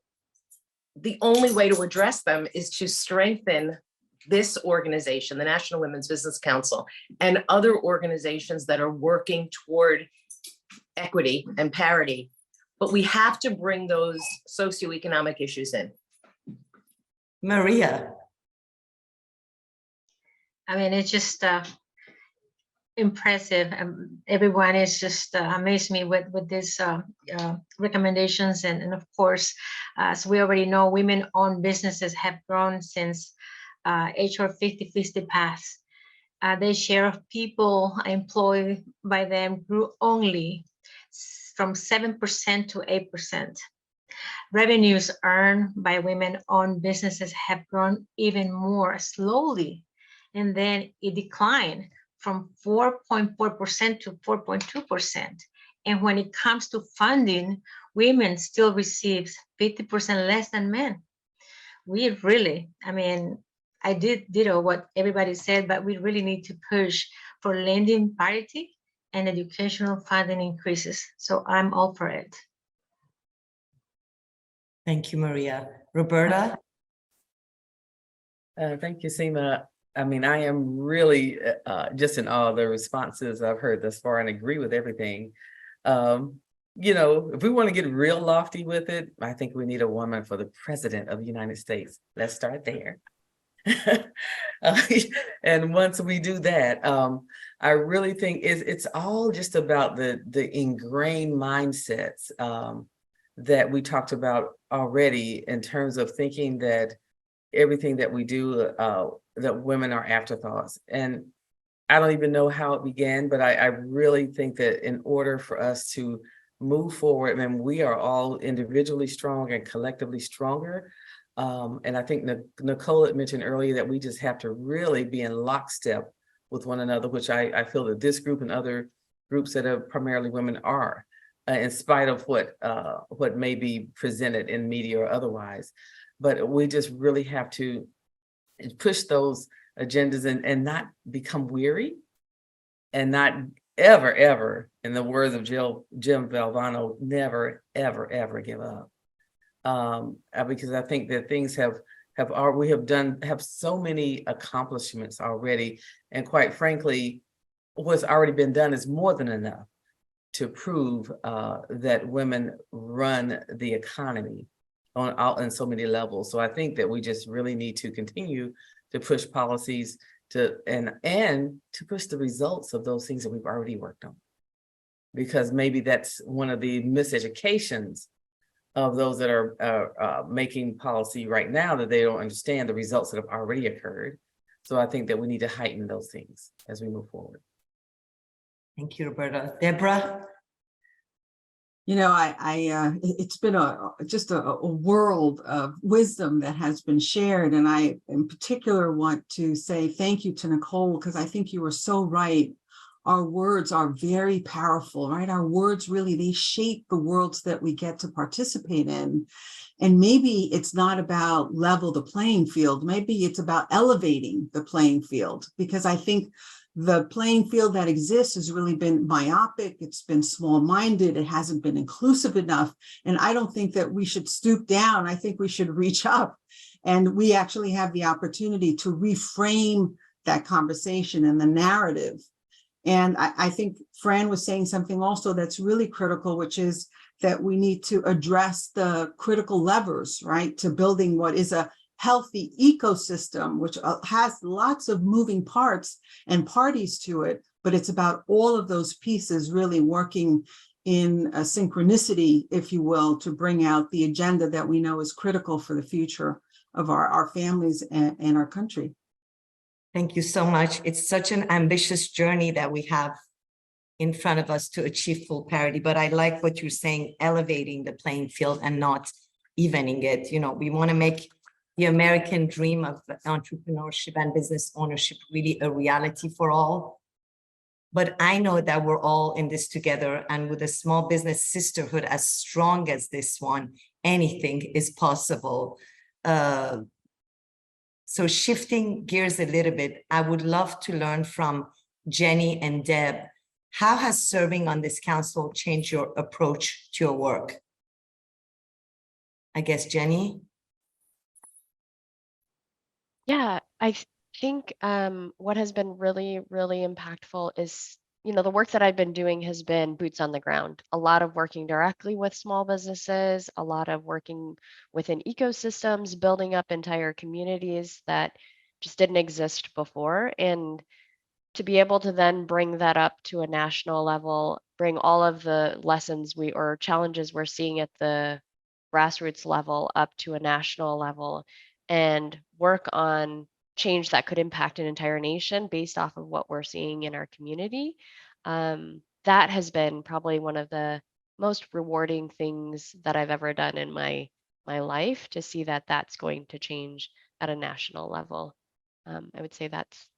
the only way to address them is to strengthen this organization, the National Women's Business Council, and other organizations that are working toward equity and parity. But we have to bring those socioeconomic issues in. Maria. I mean, it's just impressive. Everyone is just amazed me with these recommendations. And of course, as we already know, women-owned businesses have grown since H.R. 5050 passed. Their share of people employed by them grew only from 7% to 8%. Revenues earned by women-owned businesses have grown even more slowly, and then it declined from 4.4% to 4.2%. And when it comes to funding, women still receive 50% less than men. We really, I mean, I did what everybody said, but we really need to push for lending parity and educational funding increases. So I'm all for it. Thank you, Maria. Roberta? Thank you, Sima. I mean, I am really just in all the responses I've heard thus far and agree with everything. You know, if we want to get real lofty with it, I think we need a woman for the president of the United States. Let's start there. And once we do that, I really think it's all just about the ingrained mindsets that we talked about already in terms of thinking that everything that we do, that women are afterthoughts. And I don't even know how it began, but I really think that in order for us to move forward, and we are all individually strong and collectively stronger. And I think Nicole had mentioned earlier that we just have to really be in lockstep with one another, which I feel that this group and other groups that are primarily women are, in spite of what may be presented in media or otherwise. But we just really have to push those agendas and not become weary, and not ever, in the words of Jim Valvano, never, ever give up. Because I think that things we have so many accomplishments already, and quite frankly, what's already been done is more than enough to prove that women run the economy. on so many levels. So I think that we just really need to continue to push policies and to push the results of those things that we've already worked on. Because maybe that's one of the miseducations of those that are making policy right now, that they don't understand the results that have already occurred. So I think that we need to heighten those things as we move forward. Thank you, Roberta. Deborah? You know, it's been just a world of wisdom that has been shared. And I, in particular, want to say thank you to Nicole, because I think you were so right. Our words are very powerful, right? Our words really, they shape the worlds that we get to participate in. And maybe it's not about level the playing field. Maybe it's about elevating the playing field, because I think the playing field that exists has really been myopic. It's been small-minded. It hasn't been inclusive enough. And I don't think that we should stoop down. I think we should reach up. And we actually have the opportunity to reframe that conversation and the narrative. And I think Fran was saying something also that's really critical, which is that we need to address the critical levers, right, to building what is a healthy ecosystem, which has lots of moving parts and parties to it, but it's about all of those pieces really working in a synchronicity, if you will, to bring out the agenda that we know is critical for the future of our families and our country. Thank you so much. It's such an ambitious journey that we have in front of us to achieve full parity, but I like what you're saying, elevating the playing field and not evening it. You know, we want to make the American dream of entrepreneurship and business ownership really a reality for all. But I know that we're all in this together, and with a small business sisterhood as strong as this one, anything is possible. So shifting gears a little bit, I would love to learn from Jenny and Deb. How has serving on this council changed your approach to your work? I guess, Jenny? Yeah, I think what has been really, really impactful is, the work that I've been doing has been boots on the ground. A lot of working directly with small businesses, a lot of working within ecosystems, building up entire communities that just didn't exist before. And to be able to then bring that up to a national level, bring all of the lessons or challenges we're seeing at the grassroots level up to a national level, and work on change that could impact an entire nation based off of what we're seeing in our community. That has been probably one of the most rewarding things that I've ever done in my life, to see that that's going to change at a national level. I would say that's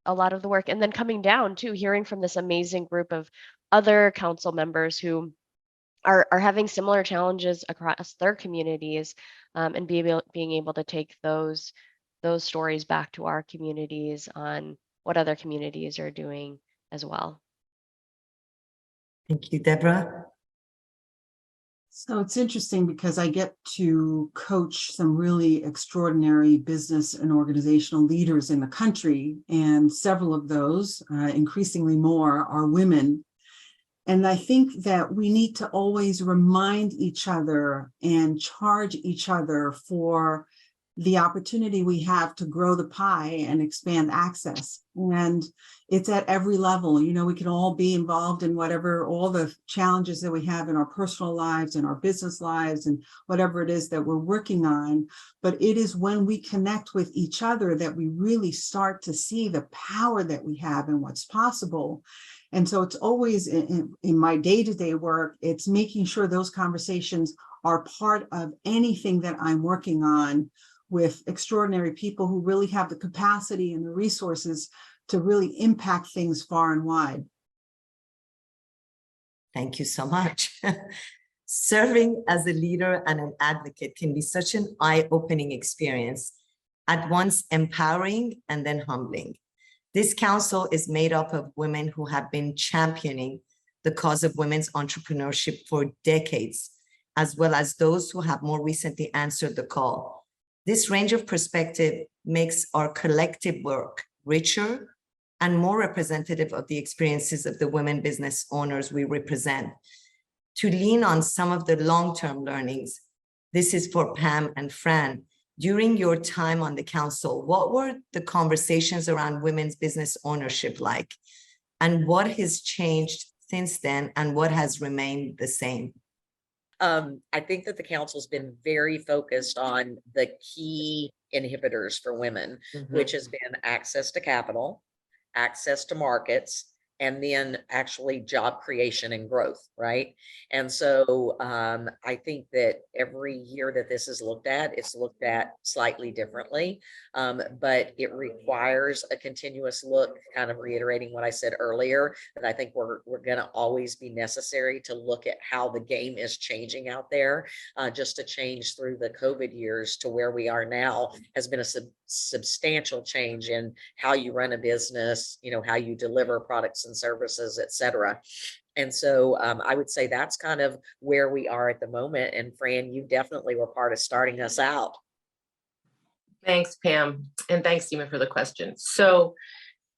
a lot of the work. And then coming down to hearing from this amazing group of other council members who are having similar challenges across their communities, and being able to take those stories back to our communities on what other communities are doing as well. Thank you, Deborah. So it's interesting because I get to coach some really extraordinary business and organizational leaders in the country, and several of those, increasingly more, are women. And I think that we need to always remind each other and charge each other for the opportunity we have to grow the pie and expand access. And it's at every level. We can all be involved in all the challenges that we have in our personal lives and our business lives and whatever it is that we're working on. But it is when we connect with each other that we really start to see the power that we have and what's possible. And so it's always in my day-to-day work, it's making sure those conversations are part of anything that I'm working on with extraordinary people who really have the capacity and the resources to really impact things far and wide. Thank you so much. Serving as a leader and an advocate can be such an eye-opening experience, at once empowering and then humbling. This council is made up of women who have been championing the cause of women's entrepreneurship for decades, as well as those who have more recently answered the call. This range of perspective makes our collective work richer and more representative of the experiences of the women business owners we represent. To lean on some of the long-term learnings, This is for Pam and Fran. During your time on the council, what were the conversations around women's business ownership like? And what has changed since then, and what has remained the same? I think that the council's been very focused on the key inhibitors for women, which has been access to capital, access to markets, and then actually job creation and growth, right? And so I think that every year that this is looked at, it's looked at slightly differently, but it requires a continuous look, kind of reiterating what I said earlier, that I think we're going to always be necessary to look at how the game is changing out there. Just to change through the COVID years to where we are now has been a substantial change in how you run a business, you know, how you deliver products and services, et cetera. And so I would say that's kind of where we are at the moment. And Fran, you definitely were part of starting us out. Thanks, Pam. And thanks, Sima, for the question. So,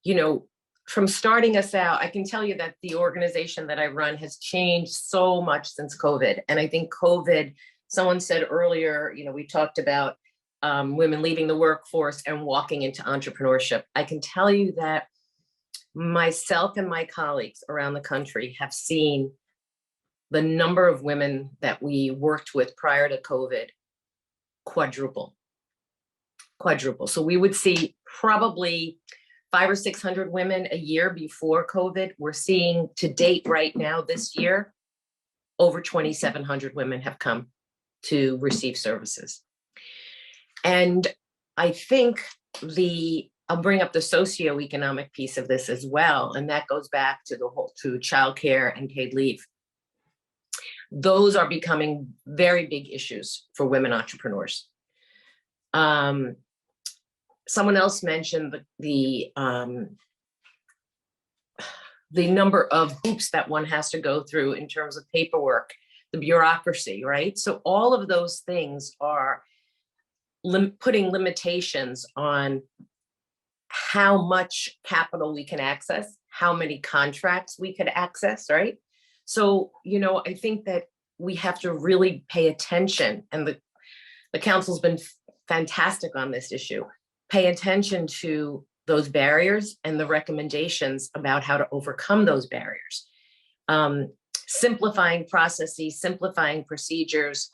you know, from starting us out, I can tell you that the organization that I run has changed so much since COVID. And I think COVID, someone said earlier, you know, we talked about women leaving the workforce and walking into entrepreneurship. I can tell you that myself and my colleagues around the country have seen the number of women that we worked with prior to COVID quadruple. So we would see probably 500 or 600 women a year before COVID. We're seeing to date right now this year, over 2,700 women have come to receive services. And I think I'll bring up the socioeconomic piece of this as well. And that goes back to to childcare and paid leave. Those are becoming very big issues for women entrepreneurs. Someone else mentioned the number of hoops that one has to go through in terms of paperwork, the bureaucracy, right? So all of those things are putting limitations on how much capital we can access, how many contracts we could access, right? So, you know, I think that we have to really pay attention, and the council's been fantastic on this issue. Pay attention to those barriers and the recommendations about how to overcome those barriers. Simplifying processes, simplifying procedures.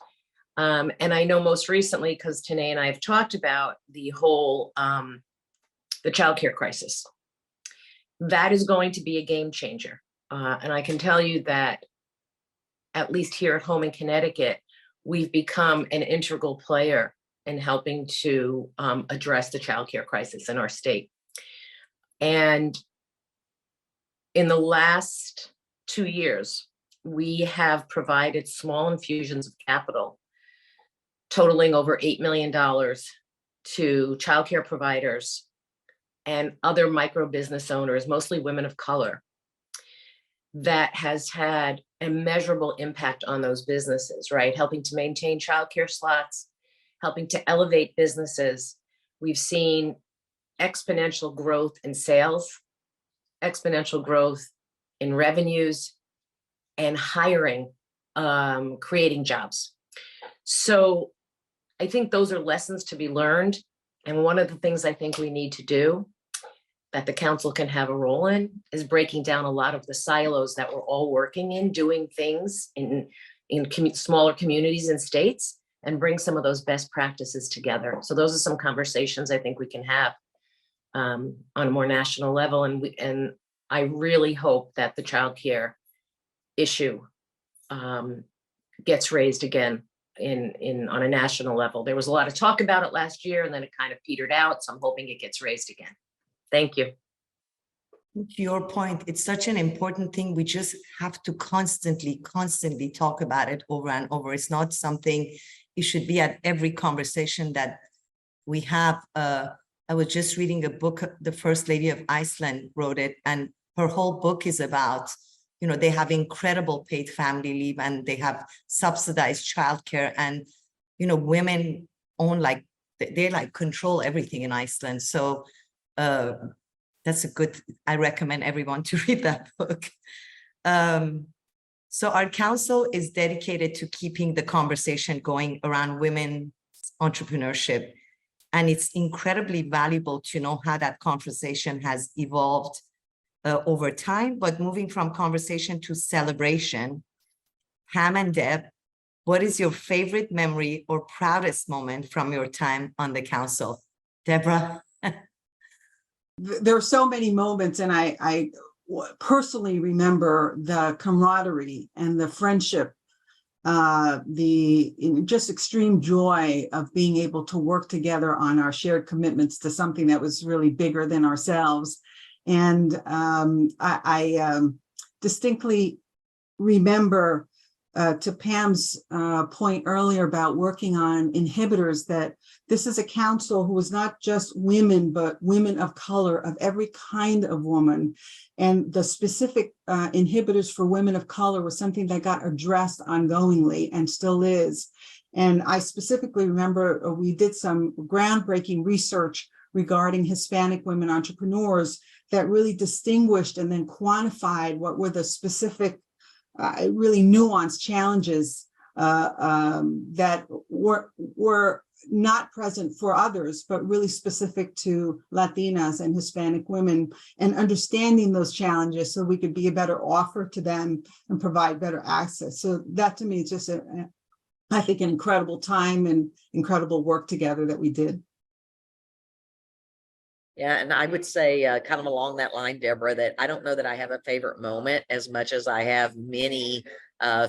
And I know most recently, because Tene and I have talked about the whole, the childcare crisis. That is going to be a game changer. And I can tell you that, at least here at home in Connecticut, we've become an integral player in helping to address the childcare crisis in our state. And in the last 2 years, we have provided small infusions of capital totaling over $8 million to childcare providers and other micro business owners, mostly women of color, that has had a measurable impact on those businesses, right? Helping to maintain childcare slots, helping to elevate businesses. We've seen exponential growth in sales, exponential growth in revenues, and hiring, creating jobs. So I think those are lessons to be learned. And one of the things I think we need to do, that the council can have a role in, is breaking down a lot of the silos that we're all working in, doing things in smaller communities and states, and bring some of those best practices together. So those are some conversations I think we can have on a more national level. And I really hope that the childcare issue gets raised again on a national level. There was a lot of talk about it last year, and then it kind of petered out. So I'm hoping it gets raised again. Thank you. To your point, it's such an important thing. We just have to constantly talk about it over and over. It's not something, it should be at every conversation that we have. I was just reading a book, the First Lady of Iceland wrote it, and her whole book is about, you know, they have incredible paid family leave, and they have subsidized childcare, and, you know, women own, like, they like control everything in Iceland. So that's a good, I recommend everyone to read that book. So our council is dedicated to keeping the conversation going around women's entrepreneurship. And it's incredibly valuable to know how that conversation has evolved over time. But moving from conversation to celebration, Pam and Deb, what is your favorite memory or proudest moment from your time on the council? Deborah? There are so many moments, and I personally remember the camaraderie and the friendship, just extreme joy of being able to work together on our shared commitments to something that was really bigger than ourselves. And I distinctly remember, to Pam's point earlier about working on inhibitors, that this is a council who is not just women, but women of color, of every kind of woman. And the specific inhibitors for women of color was something that got addressed ongoingly and still is. And I specifically remember we did some groundbreaking research regarding Hispanic women entrepreneurs that really distinguished and then quantified what were the specific really nuanced challenges that were not present for others, but really specific to Latinas and Hispanic women, and understanding those challenges so we could be a better offer to them and provide better access. So that to me is just, I think, an incredible time and incredible work together that we did. Yeah, and I would say kind of along that line, Deborah, that I don't know that I have a favorite moment as much as I have many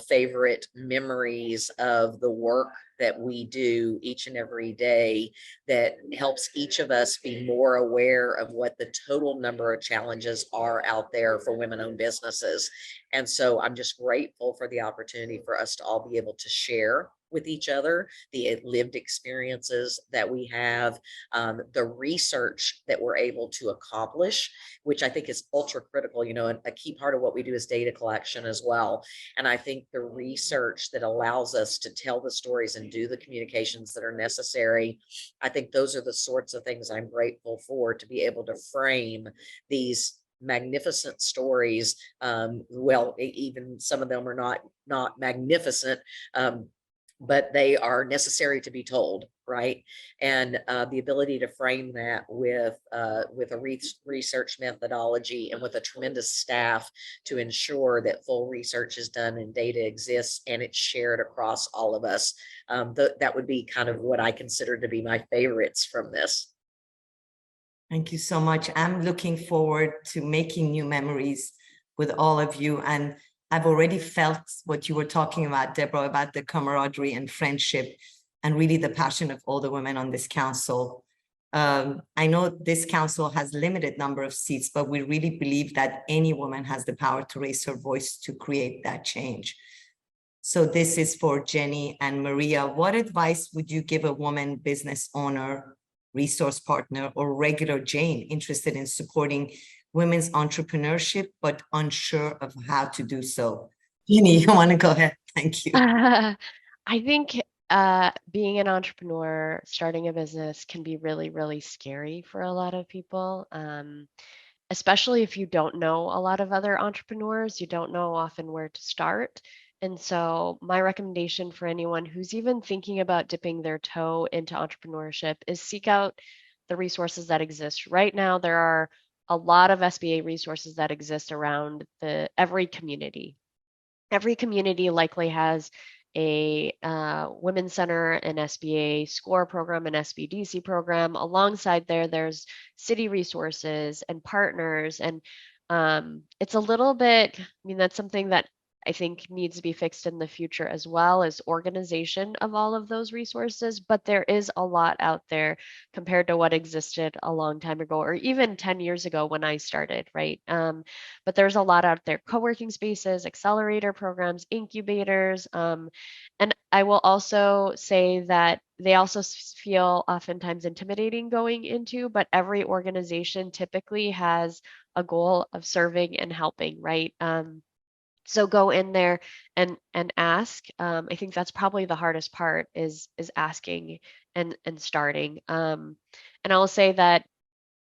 favorite memories of the work that we do each and every day that helps each of us be more aware of what the total number of challenges are out there for women-owned businesses. And so I'm just grateful for the opportunity for us to all be able to share with each other the lived experiences that we have, the research that we're able to accomplish, which I think is ultra critical. You know, and a key part of what we do is data collection as well. And I think the research that allows us to tell the stories and do the communications that are necessary, I think those are the sorts of things I'm grateful for, to be able to frame these magnificent stories. Well, even some of them are not magnificent, but they are necessary to be told, right? And the ability to frame that with a research methodology and with a tremendous staff to ensure that full research is done and data exists and it's shared across all of us. That would be kind of what I consider to be my favorites from this. Thank you so much. I'm looking forward to making new memories with all of you. And I've already felt what you were talking about, Deborah, about the camaraderie and friendship and really the passion of all the women on this council. I know this council has limited number of seats, but we really believe that any woman has the power to raise her voice to create that change. So this is for Jenny and Maria. What advice would you give a woman business owner, resource partner, or regular Jane interested in supporting women's entrepreneurship, but unsure of how to do so? Jenny, you want to go ahead? Thank you. I think being an entrepreneur, starting a business can be really, really scary for a lot of people, especially if you don't know a lot of other entrepreneurs. You don't know often where to start. And so my recommendation for anyone who's even thinking about dipping their toe into entrepreneurship is seek out the resources that exist. Right now, there are a lot of SBA resources that exist around every community. Every community likely has a Women's Center, an SBA SCORE program, an SBDC program. Alongside there's city resources and partners. And it's a little bit, I mean, that's something that I think needs to be fixed in the future as well, as organization of all of those resources. But there is a lot out there compared to what existed a long time ago, or even 10 years ago when I started, right? But there's a lot out there: co-working spaces, accelerator programs, incubators. And I will also say that they also feel oftentimes intimidating going into, but every organization typically has a goal of serving and helping, right? So go in there and ask. I think that's probably the hardest part is asking and starting. And I'll say that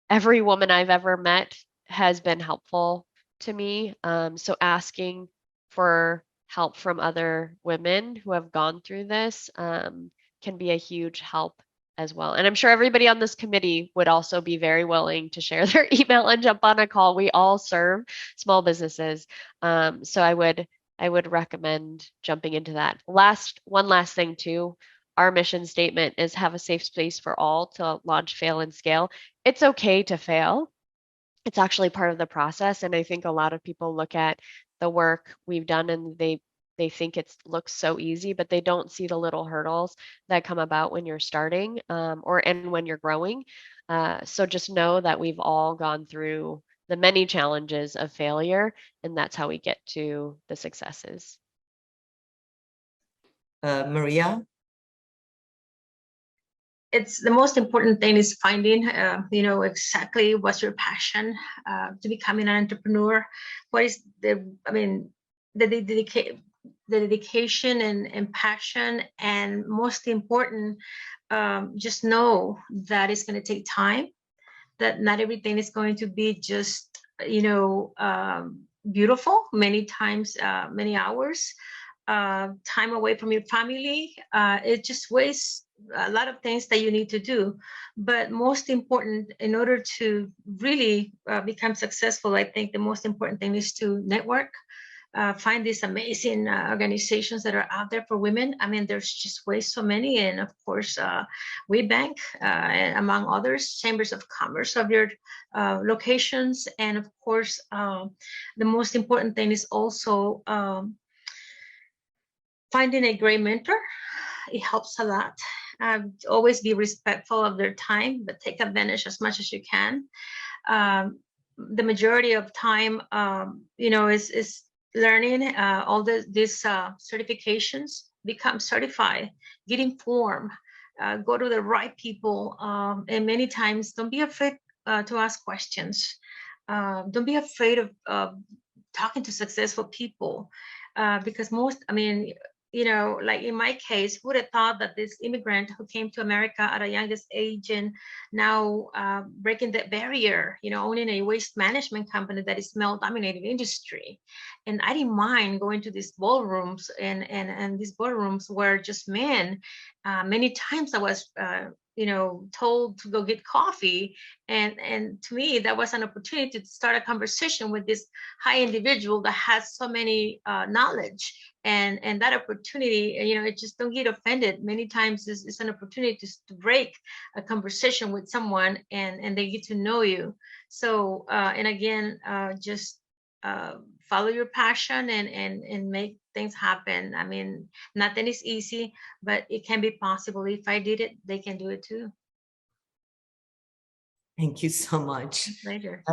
every woman I've ever met has been helpful to me. So asking for help from other women who have gone through this can be a huge help as well. And I'm sure everybody on this committee would also be very willing to share their email and jump on a call. We all serve small businesses. So I would recommend jumping into that. One last thing too, our mission statement is have a safe space for all to launch, fail, and scale. It's okay to fail. It's actually part of the process. And I think a lot of people look at the work we've done and they think it looks so easy, but they don't see the little hurdles that come about when you're starting and when you're growing. So just know that we've all gone through the many challenges of failure, and that's how we get to the successes. Maria? It's the most important thing is finding, exactly what's your passion to becoming an entrepreneur. What is the dedication and passion, and most important, just know that it's going to take time, that not everything is going to be just, beautiful. Many times, many hours, time away from your family. It just wastes a lot of things that you need to do. But most important, in order to really become successful, I think the most important thing is to network. Find these amazing organizations that are out there for women. I mean, there's just so many. And of course, We Bank, and among others, chambers of commerce of your locations. And of course, the most important thing is also finding a great mentor. It helps a lot. Always be respectful of their time, but take advantage as much as you can. The majority of time, is learning all these certifications, become certified, get informed, go to the right people, and many times don't be afraid to ask questions. Don't be afraid of talking to successful people, because like in my case, who would have thought that this immigrant who came to America at a youngest age and now breaking that barrier, owning a waste management company that is male-dominated industry. And I didn't mind going to these ballrooms, and these ballrooms were just men. Many times I was told to go get coffee. And to me, that was an opportunity to start a conversation with this high individual that has so many knowledge. And that opportunity, it just don't get offended. Many times it's an opportunity to break a conversation with someone and they get to know you. So, and again, just follow your passion and make things happen. I mean, nothing is easy, but it can be possible. If I did it, they can do it too. Thank you so much. Pleasure.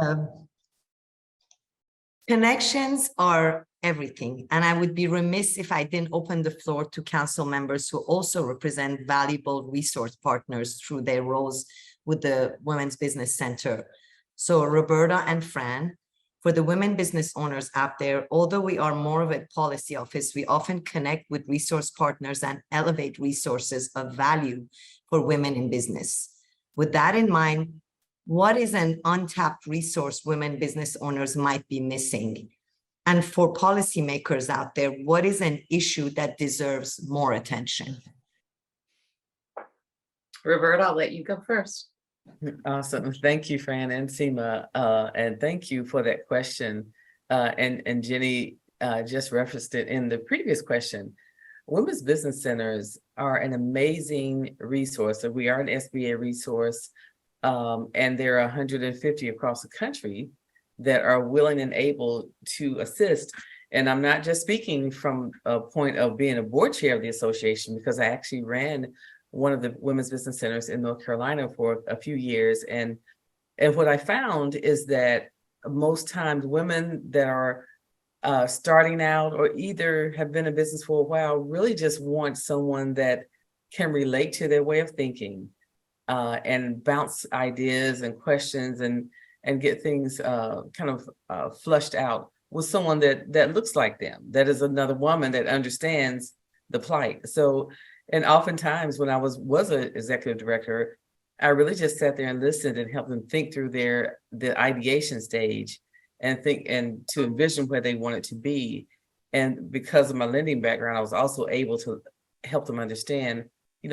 Connections are everything. And I would be remiss if I didn't open the floor to council members who also represent valuable resource partners through their roles with the Women's Business Center. So Roberta and Fran, for the women business owners out there, although we are more of a policy office, we often connect with resource partners and elevate resources of value for women in business. With that in mind, what is an untapped resource women business owners might be missing? And for policymakers out there, what is an issue that deserves more attention? Roberta, I'll let you go first. Awesome. Thank you, Fran and Sima. And thank you for that question. And Jenny just referenced it in the previous question. Women's business centers are an amazing resource. So we are an SBA resource, and there are 150 across the country that are willing and able to assist. And I'm not just speaking from a point of being a board chair of the association, because I actually ran one of the women's business centers in North Carolina for a few years. And what I found is that most times women that are starting out or either have been in business for a while really just want someone that can relate to their way of thinking and bounce ideas and questions and get things kind of flushed out with someone that looks like them, that is another woman that understands the plight. So, and oftentimes when I was an executive director, I really just sat there and listened and helped them think through the ideation stage and think and to envision where they wanted to be. And because of my lending background, I was also able to help them understand,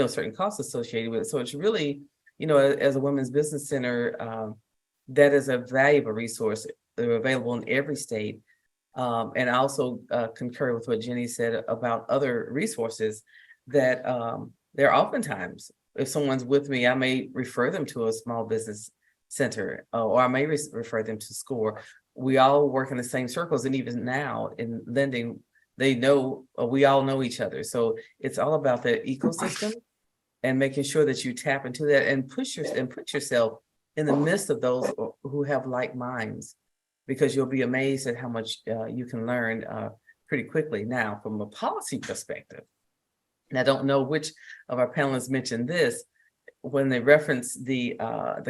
certain costs associated with it. So it's really, as a women's business center, that is a valuable resource. They're available in every state. And I also concur with what Jenny said about other resources that there are oftentimes, if someone's with me, I may refer them to a small business center, or I may refer them to SCORE. We all work in the same circles, and even now in lending, we all know each other. So it's all about the ecosystem and making sure that you tap into that and put yourself in the midst of those who have like minds, because you'll be amazed at how much you can learn pretty quickly. Now, from a policy perspective, and I don't know which of our panelists mentioned this, when they reference the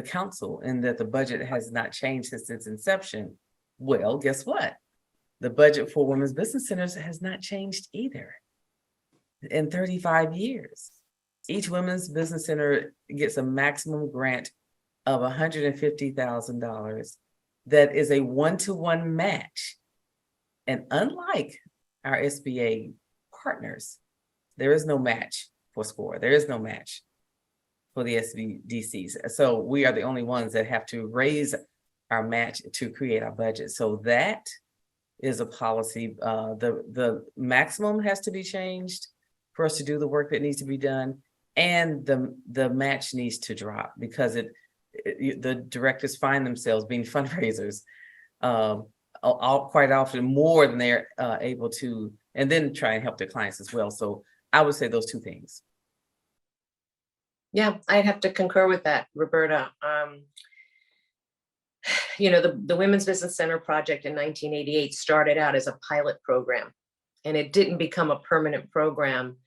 council and that the budget has not changed since its inception. Well, guess what? The budget for women's business centers has not changed either in 35 years. Each women's business center gets a maximum grant of $150,000 that is a one-to-one match. And unlike our SBA partners, there is no match for SCORE. There is no match for the SBDCs. So we are the only ones that have to raise our match to create our budget. So that is a policy. The maximum has to be changed for us to do the work that needs to be done, and the match needs to drop, because the directors find themselves being fundraisers quite often more than they're able to, and then try and help their clients as well. So I would say those two things. Yeah, I'd have to concur with that, Roberta. The Women's Business Center project in 1988 started out as a pilot program, and it didn't become a permanent program,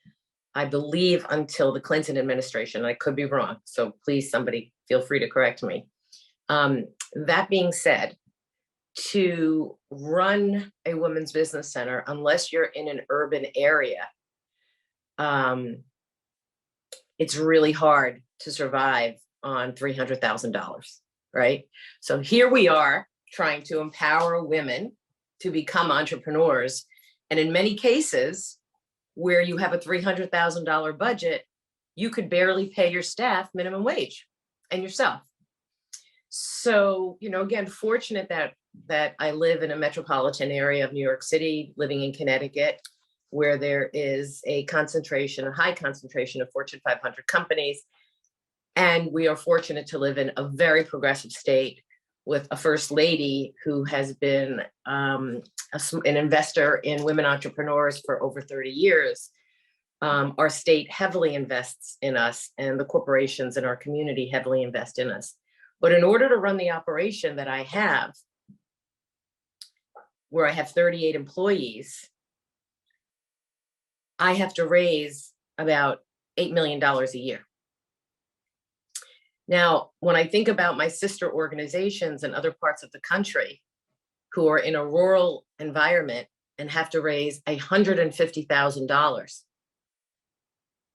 I believe, until the Clinton administration. I could be wrong, so please, somebody feel free to correct me. That being said, to run a women's business center, unless you're in an urban area, it's really hard to survive on $300,000, right? So here we are trying to empower women to become entrepreneurs. And in many cases where you have a $300,000 budget, you could barely pay your staff minimum wage and yourself. So, again, fortunate that I live in a metropolitan area of New York City, living in Connecticut, where there is a high concentration of Fortune 500 companies. And we are fortunate to live in a very progressive state with a first lady who has been an investor in women entrepreneurs for over 30 years. Our state heavily invests in us, and the corporations in our community heavily invest in us. But in order to run the operation that I have, where I have 38 employees, I have to raise about $8 million a year. Now, when I think about my sister organizations in other parts of the country who are in a rural environment and have to raise $150,000,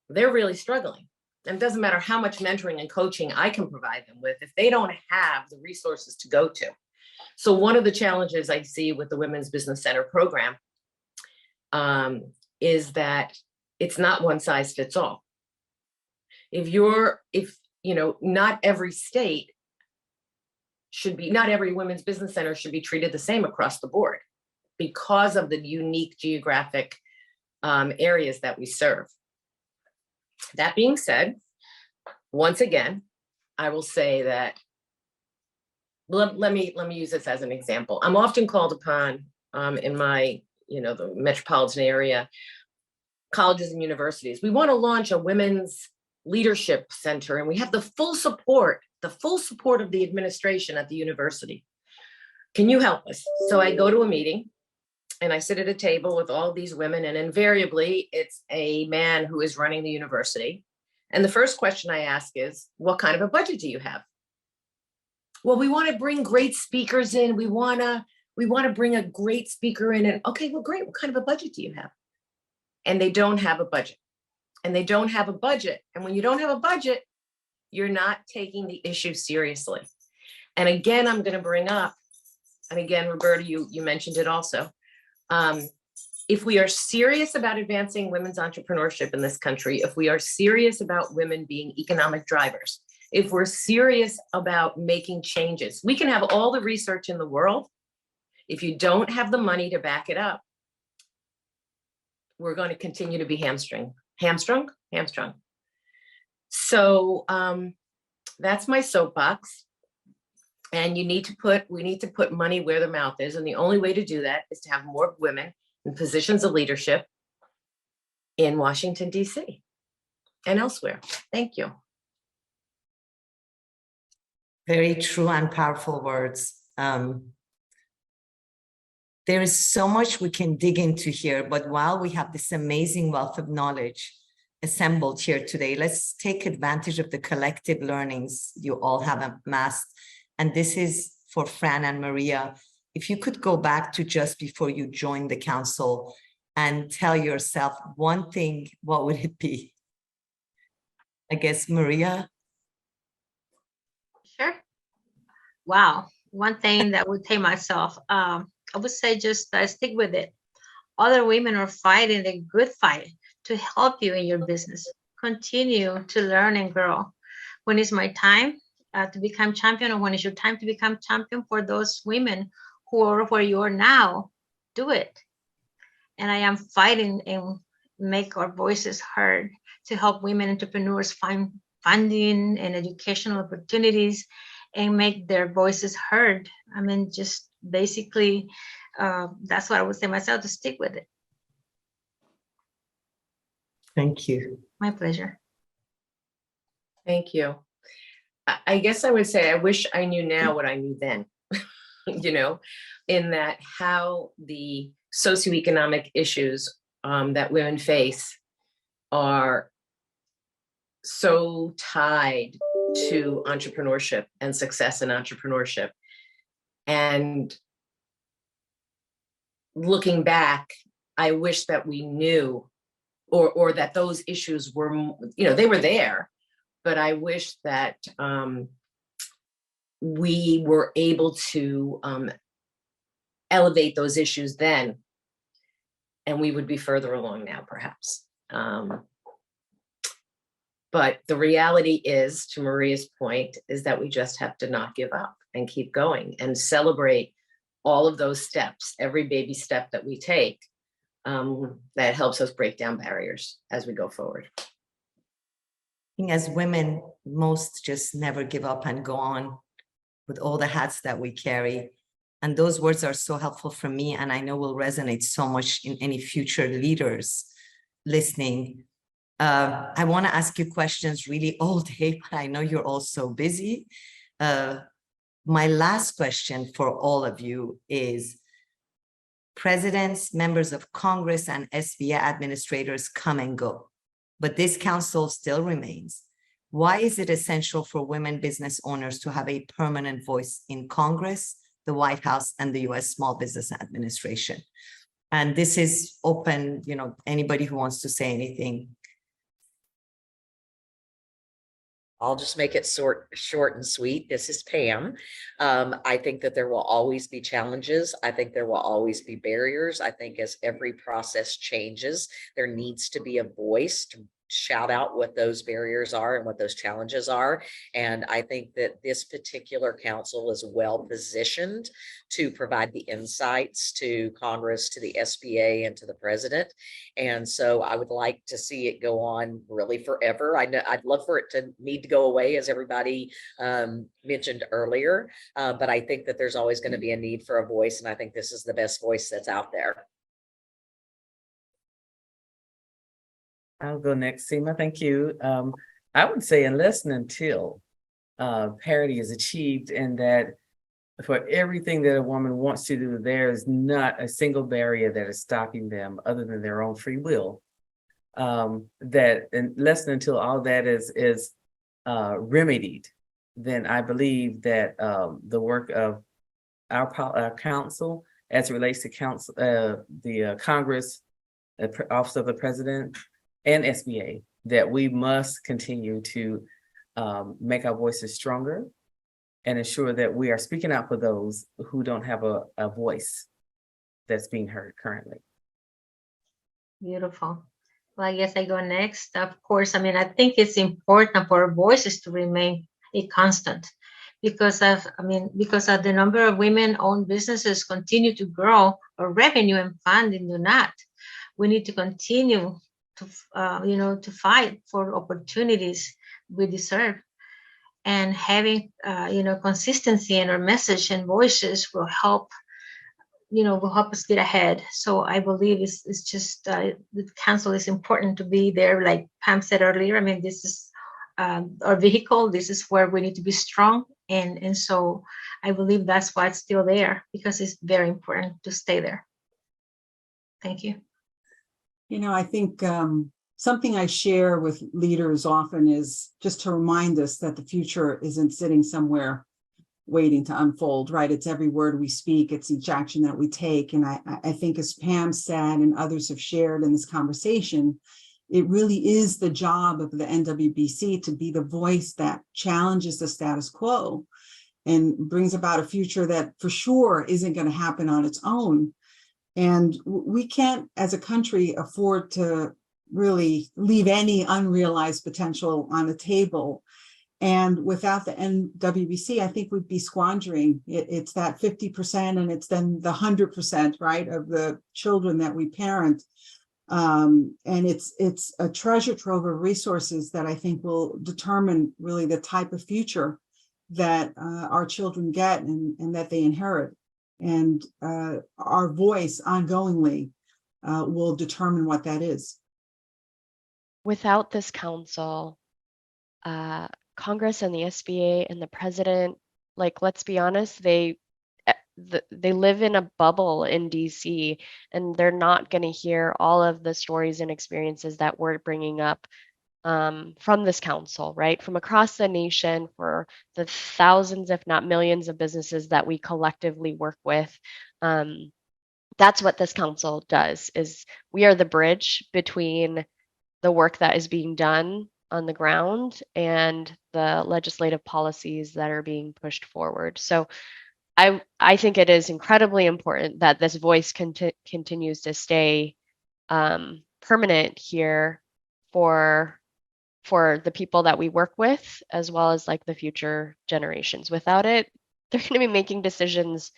they're really struggling. And it doesn't matter how much mentoring and coaching I can provide them with if they don't have the resources to go to. So one of the challenges I see with the Women's Business Center program is that it's not one size fits all. Not every state not every women's business center should be treated the same across the board because of the unique geographic areas that we serve. That being said, once again, I will say that, let me use this as an example. I'm often called upon in my, the metropolitan area, colleges and universities. We want to launch a women's leadership center, and we have the full support of the administration at the university. Can you help us? So I go to a meeting and I sit at a table with all these women, and invariably it's a man who is running the university. And the first question I ask is, what kind of a budget do you have? Well, we want to bring great speakers in. We want to bring a great speaker in. And okay, well, great. What kind of a budget do you have? And they don't have a budget. And they don't have a budget. And when you don't have a budget, you're not taking the issue seriously. And again, I'm going to bring up, and again, Roberta, you mentioned it also. If we are serious about advancing women's entrepreneurship in this country, if we are serious about women being economic drivers, if we're serious about making changes, we can have all the research in the world. If you don't have the money to back it up, we're going to continue to be hamstrung. So that's my soapbox. And we need to put money where the mouth is. And the only way to do that is to have more women in positions of leadership in Washington, D.C. and elsewhere. Thank you. Very true and powerful words. There is so much we can dig into here, but while we have this amazing wealth of knowledge assembled here today, let's take advantage of the collective learnings you all have amassed. And this is for Fran and Maria. If you could go back to just before you joined the council and tell yourself one thing, what would it be? I guess, Maria? Sure. Wow. One thing that would tell myself, I would say just stick with it. Other women are fighting the good fight to help you in your business. Continue to learn and grow. When is my time to become champion, or when is your time to become champion for those women who are where you are now? Do it. And I am fighting and make our voices heard to help women entrepreneurs find funding and educational opportunities and make their voices heard. I mean, just basically, that's what I would say myself, to stick with it. Thank you. My pleasure. Thank you. I guess I would say I wish I knew now what I knew then, you know, in that how the socioeconomic issues that women face are so tied to entrepreneurship and success in entrepreneurship. And looking back, I wish that we knew, or that those issues were, you know, they were there, but I wish that we were able to elevate those issues then, and we would be further along now, perhaps. But the reality is, to Maria's point, is that we just have to not give up and keep going and celebrate all of those steps, every baby step that we take, that helps us break down barriers as we go forward. I think as women, most just never give up and go on with all the hats that we carry. And those words are so helpful for me, and I know will resonate so much in any future leaders listening. I want to ask you questions really all day, but I know you're all so busy. My last question for all of you is, presidents, members of Congress, and SBA administrators come and go, but this council still remains. Why is it essential for women business owners to have a permanent voice in Congress, the White House, and the U.S. Small Business Administration? And this is open, you know, anybody who wants to say anything. I'll just make it short and sweet. This is Pam. I think that there will always be challenges. I think there will always be barriers. I think as every process changes, there needs to be a voice to shout out what those barriers are and what those challenges are. And I think that this particular council is well positioned to provide the insights to Congress, to the SBA, and to the president. And so I would like to see it go on really forever. I know I'd love for it to need to go away, as everybody mentioned earlier, but I think that there's always going to be a need for a voice, and I think this is the best voice that's out there. I'll go next, Sima. Thank you. I would say unless and until parity is achieved, and that for everything that a woman wants to do, there is not a single barrier that is stopping them other than their own free will. That unless and until all that is remedied, then I believe that the work of our council, as it relates to the Congress, Office of the President, and SBA, that we must continue to make our voices stronger and ensure that we are speaking out for those who don't have a voice that's being heard currently. Beautiful. Well, I guess I go next. Of course, I mean, I think it's important for our voices to remain a constant because of the number of women-owned businesses continue to grow, our revenue and funding do not. We need to continue to fight for opportunities we deserve, and having consistency in our message and voices will help us get ahead. So I believe it's just the council is important to be there. Like Pam said earlier, I mean, this is our vehicle. This is where we need to be strong. And so I believe that's why it's still there, because it's very important to stay there. Thank you. I think something I share with leaders often is just to remind us that the future isn't sitting somewhere waiting to unfold, right? It's every word we speak, it's each action that we take. And I think, as Pam said and others have shared in this conversation, it really is the job of the NWBC to be the voice that challenges the status quo and brings about a future that for sure isn't going to happen on its own. And we can't, as a country, afford to really leave any unrealized potential on the table. And without the NWBC, I think we'd be squandering. It's that 50%, and it's then the 100%, right, of the children that we parent. And it's a treasure trove of resources that I think will determine really the type of future that our children get and that they inherit. And our voice ongoingly will determine what that is. Without this council, Congress and the SBA and the president, like, let's be honest, they live in a bubble in DC, and they're not going to hear all of the stories and experiences that we're bringing up from this council, right? From across the nation, for the thousands, if not millions, of businesses that we collectively work with. That's what this council does, is we are the bridge between the work that is being done on the ground and the legislative policies that are being pushed forward. So I think it is incredibly important that this voice continues to stay permanent here for the people that we work with, as well as like the future generations. Without it, they're going to be making decisions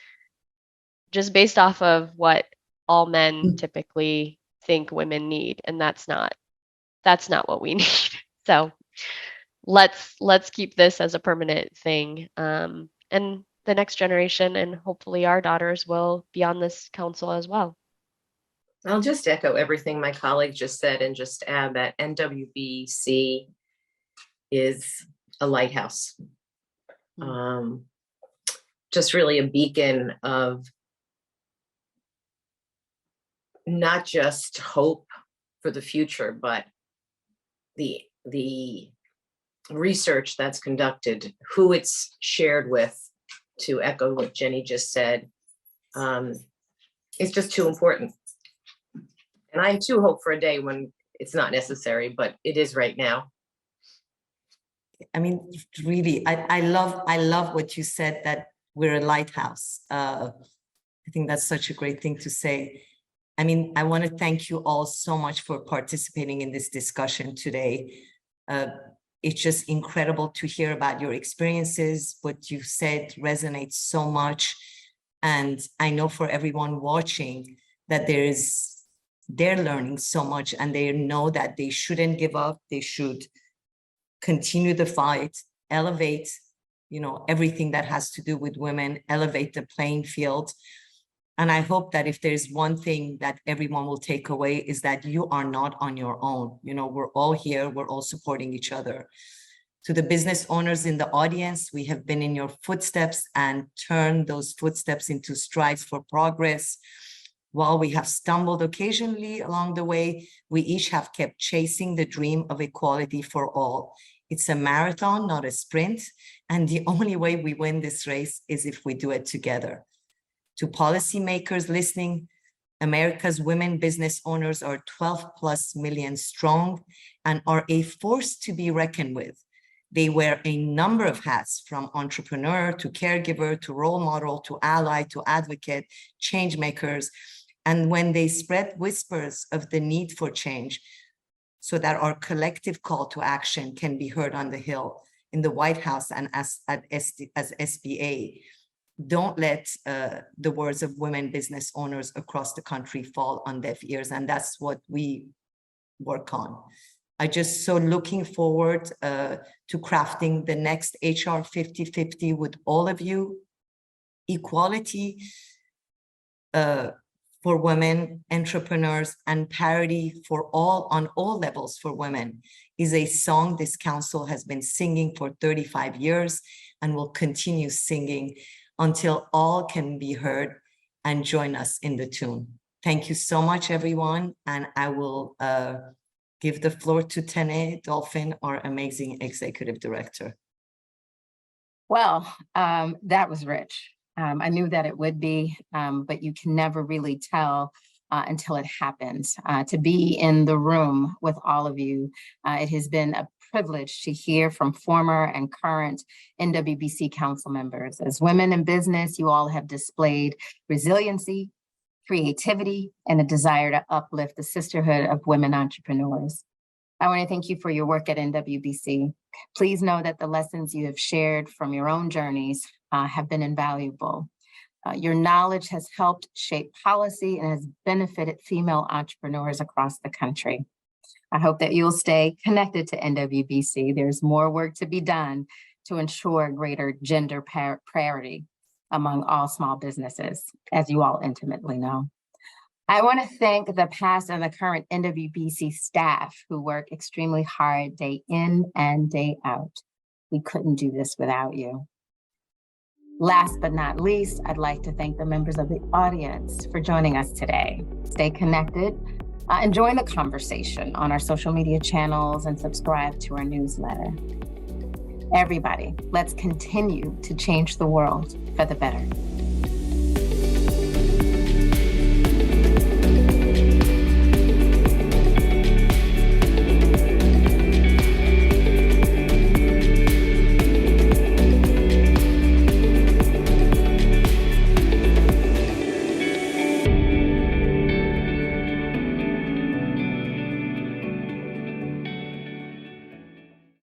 just based off of what all men typically think women need, and that's not what we need. So let's keep this as a permanent thing, and the next generation and hopefully our daughters will be on this council as well. I'll just echo everything my colleague just said and just add that NWBC is a lighthouse. Just really a beacon of not just hope for the future, but the research that's conducted, who it's shared with, to echo what Jenny just said, it's just too important. And I too hope for a day when it's not necessary, but it is right now. I mean, really, I love what you said, that we're a lighthouse. I think that's such a great thing to say. I mean, I want to thank you all so much for participating in this discussion today. It's just incredible to hear about your experiences. What you said resonates so much. And I know for everyone watching that they're learning so much, and they know that they shouldn't give up. They should continue the fight, elevate, everything that has to do with women, elevate the playing field. And I hope that if there's one thing that everyone will take away, is that you are not on your own. We're all here, we're all supporting each other. To the business owners in the audience, we have been in your footsteps and turned those footsteps into strides for progress. While we have stumbled occasionally along the way, we each have kept chasing the dream of equality for all. It's a marathon, not a sprint. And the only way we win this race is if we do it together. To policymakers listening, America's women business owners are 12+ million strong and are a force to be reckoned with. They wear a number of hats, from entrepreneur to caregiver to role model to ally to advocate, change makers. And when they spread whispers of the need for change so that our collective call to action can be heard on the Hill, in the White House, and as SBA, don't let the words of women business owners across the country fall on deaf ears. And that's what we work on. I just so looking forward to crafting the next HR 50/50 with all of you. Equality for women entrepreneurs and parity for all on all levels for women is a song this council has been singing for 35 years and will continue singing until all can be heard and join us in the tune. Thank you so much, everyone. And I will give the floor to Tene, Dolphin, our amazing executive director. Well, that was rich. I knew that it would be, but you can never really tell until it happens. To be in the room with all of you, it has been a privilege to hear from former and current NWBC council members. As women in business, you all have displayed resiliency, creativity, and a desire to uplift the sisterhood of women entrepreneurs. I want to thank you for your work at NWBC. Please know that the lessons you have shared from your own journeys have been invaluable. Your knowledge has helped shape policy and has benefited female entrepreneurs across the country. I hope that you'll stay connected to NWBC. There's more work to be done to ensure greater gender parity among all small businesses, as you all intimately know. I want to thank the past and the current NWBC staff who work extremely hard day in and day out. We couldn't do this without you. Last but not least, I'd like to thank the members of the audience for joining us today. Stay connected and join the conversation on our social media channels and subscribe to our newsletter. Everybody, let's continue to change the world for the better.